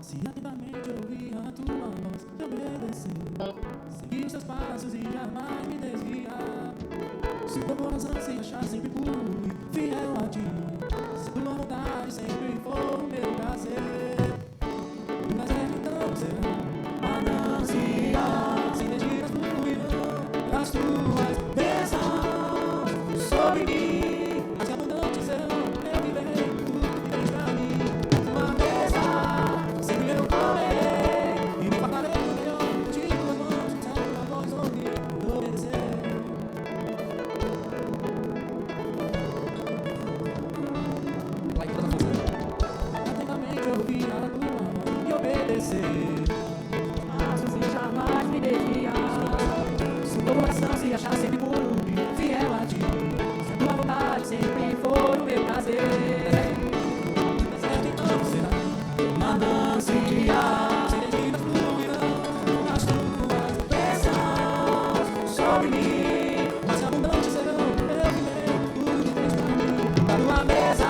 Speaker 2: Se atentamente ouvir a tua voz, te obedecer, seguir os teus passos e jamais me desviar. Se teu coração se achar sempre puro e fiel a ti, se tua vontade sempre for o meu prazer, o mais leve então será manancial, sem medidas fluirão das tuas bênçãos sobre mim, mas abundantes serão eu viverei tudo que tens pra mim. Tua mesa sempre eu comerei e me fartarei do melhor de tuas mãos, se a tua voz ouvir e obedecer. Atentamente ouvir a tua voz e obedecer.
Speaker 3: Passos e jamais me desviar.
Speaker 2: Se teu coração se achar sempre puro e fiel a ti, se a tua vontade sempre for o meu prazer, deserto então será manancial, sem medidas fluirão as tuas bênçãos sobre mim, mas abundantes serão eu viverei tudo que tens pra mim. Da tua mesa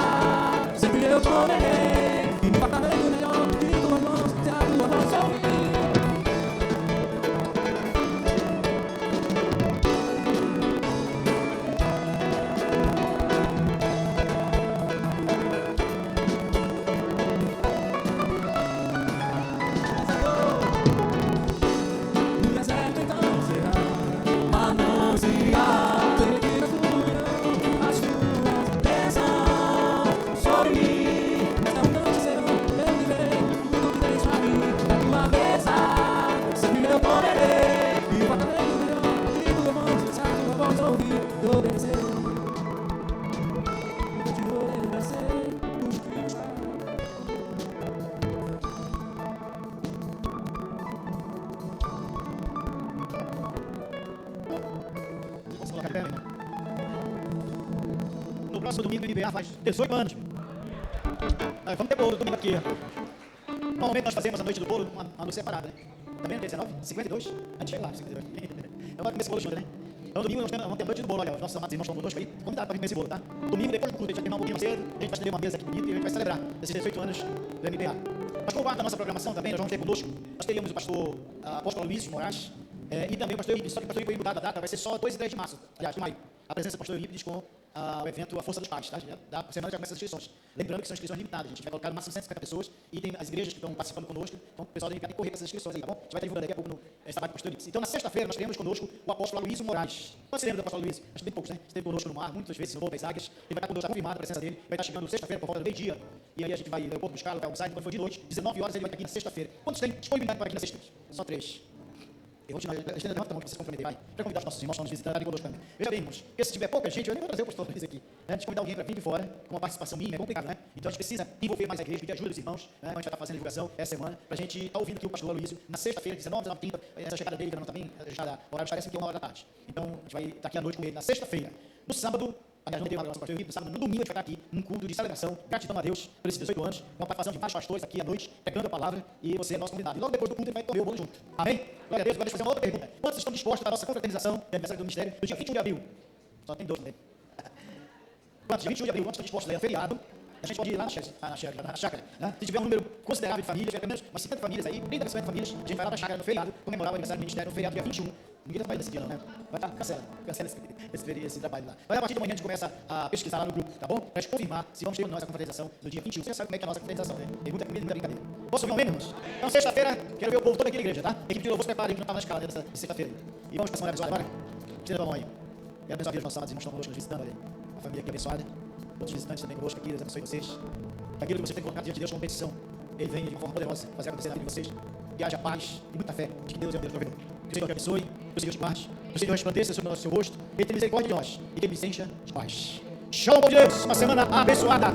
Speaker 2: sempre eu comerei e me fartarei do melhor de tuas mãos, se a tua voz ouvir. O deserto então será manancial, sem medidas fluirão as tuas bênçãos sobre mim, mas abundantes serão eu viverei tudo que tens pra mim. Da tua mesa sempre eu comerei e fartarei do melhor de tuas mãos, se a tua voz ouvir e obedecer. Eu te obedecer, os filhos
Speaker 1: Vamos colocar pé, irmão. No próximo domingo, MBA faz 18 anos. Vamos ter bolo domingo aqui. Normalmente nós fazemos a noite do bolo uma noite separada, né? Tá vendo? 19, 52? A gente chega lá, 52. Eu gosto de comer esse bolo junto, né? Então domingo nós vamos ter a noite do bolo, olha, os nossos amados irmãos estão conosco aí, convidados para vir comer esse bolo, tá? Domingo, depois do culto, a gente vai terminar um pouquinho mais cedo, a gente vai estender uma mesa aqui bonita e a gente vai celebrar esses 18 anos do MBA. Mas como parte da nossa programação também, nós vamos ter conosco, nós teríamos o pastor apóstolo Luiz Moraes, e também o pastor Eurípides, só que o pastor Eurípides foi mudado a data, vai ser só 2 e 3 de março, aliás, de maio. A presença do pastor Eurípides com o evento A Força dos Pais, tá? Da semana já começa as inscrições. Lembrando que são inscrições limitadas, a gente vai colocar no máximo 150 pessoas e tem as igrejas que estão participando conosco, então o pessoal tem que correr com essas inscrições aí, tá bom? A gente vai estar divulgando daqui a pouco no trabalho do pastor Ix. Então, na sexta-feira, nós teremos conosco o apóstolo Aloysio Moraes. Você lembra do apóstolo Aloysio? Acho que tem poucos, né? Esteve conosco no mar, muitas vezes no voo das águias. Ele vai estar conosco, está confirmada a presença dele. Vai estar chegando sexta-feira por volta do meio-dia. E aí a gente vai no aeroporto buscá-lo, vai almoçar, então foi de noite, 19 horas ele vai estar aqui na sexta-feira. Quantos tem disponibilidade para aqui na sexta? Só 3. Eu vou te dar, levanta a mão que vocês comprometem, vai. Para convidar os nossos irmãos que estão nos visitando conosco também. Veja bem, irmãos, porque se tiver pouca gente, eu nem vou trazer o pastor Luiz aqui. Né? A gente convidar alguém para vir de fora, com uma participação mínima, é complicado, né? Então a gente precisa envolver mais a igreja, pedir ajuda dos irmãos, né? A gente vai estar fazendo divulgação essa semana, para a gente estar ouvindo aqui o pastor Aloysio na sexta-feira, 19, 19h30, essa chegada dele, não também, a chegada, o horário estarece aqui 1h da tarde. Então a gente vai estar aqui à noite com ele na sexta-feira. No sábado, aliás, não tem uma gravação com o pastor no sábado, no domingo a gente vai estar aqui num culto de celebração, gratidão a Deus por esses 18 anos, com a participação de vários pastores aqui à noite, pregando a palavra, e você é nosso convidado. E logo depois do culto ele vai comer o bolo junto. Amém? Glória a Deus. Agora deixa eu fazer uma outra pergunta. Quantos estão dispostos para a nossa confraternização de aniversário do ministério do dia 21 de abril? Só tem 2 também. Quantos? Dia 21 de abril, quantos estão dispostos a ler? É um feriado. A gente pode ir lá na chácara, né? Se tiver um número considerável de famílias, pelo menos umas 50 famílias aí, 30 a 50 famílias, a gente vai lá na chácara no feriado, comemorar o aniversário do ministério no feriado dia 21. Ninguém trabalha nesse dia não, né? Vai estar, cancela esse trabalho lá. Mas a partir de amanhã a gente começa a pesquisar lá no grupo, tá bom? Para gente confirmar se vamos ter nós a confraternização no dia 21. Você já sabe como é que é a nossa confraternização, né? Tem muita comida e muita brincadeira. Posso ouvir um amém, irmãos? Então, sexta-feira, quero ver o povo todo aqui na igreja, tá? A equipe de louvor se prepara aí que não está na escala dessa sexta-feira. E vamos para a semana abençoada agora? Estenda a mão aí. Quero abençoar a vida dos nossos amados irmãos que estão conosco nos visitando, olha aí. A família aqui abençoada. Outros visitantes também conosco aqui, Deus abençoe vocês. Aquilo que você tem colocado diante de Deus como petição, Ele vem de uma forma poderosa fazer acontecer na vida de vocês. Que haja paz e muita fé de que Deus é o Deus provedor. Que o Senhor te abençoe, que o Senhor te guarde, que o Senhor resplandeça sobre o seu rosto, Ele tenha misericórdia de nós e que Ele nos encha de paz. Shalom, povo de Deus, uma semana abençoada.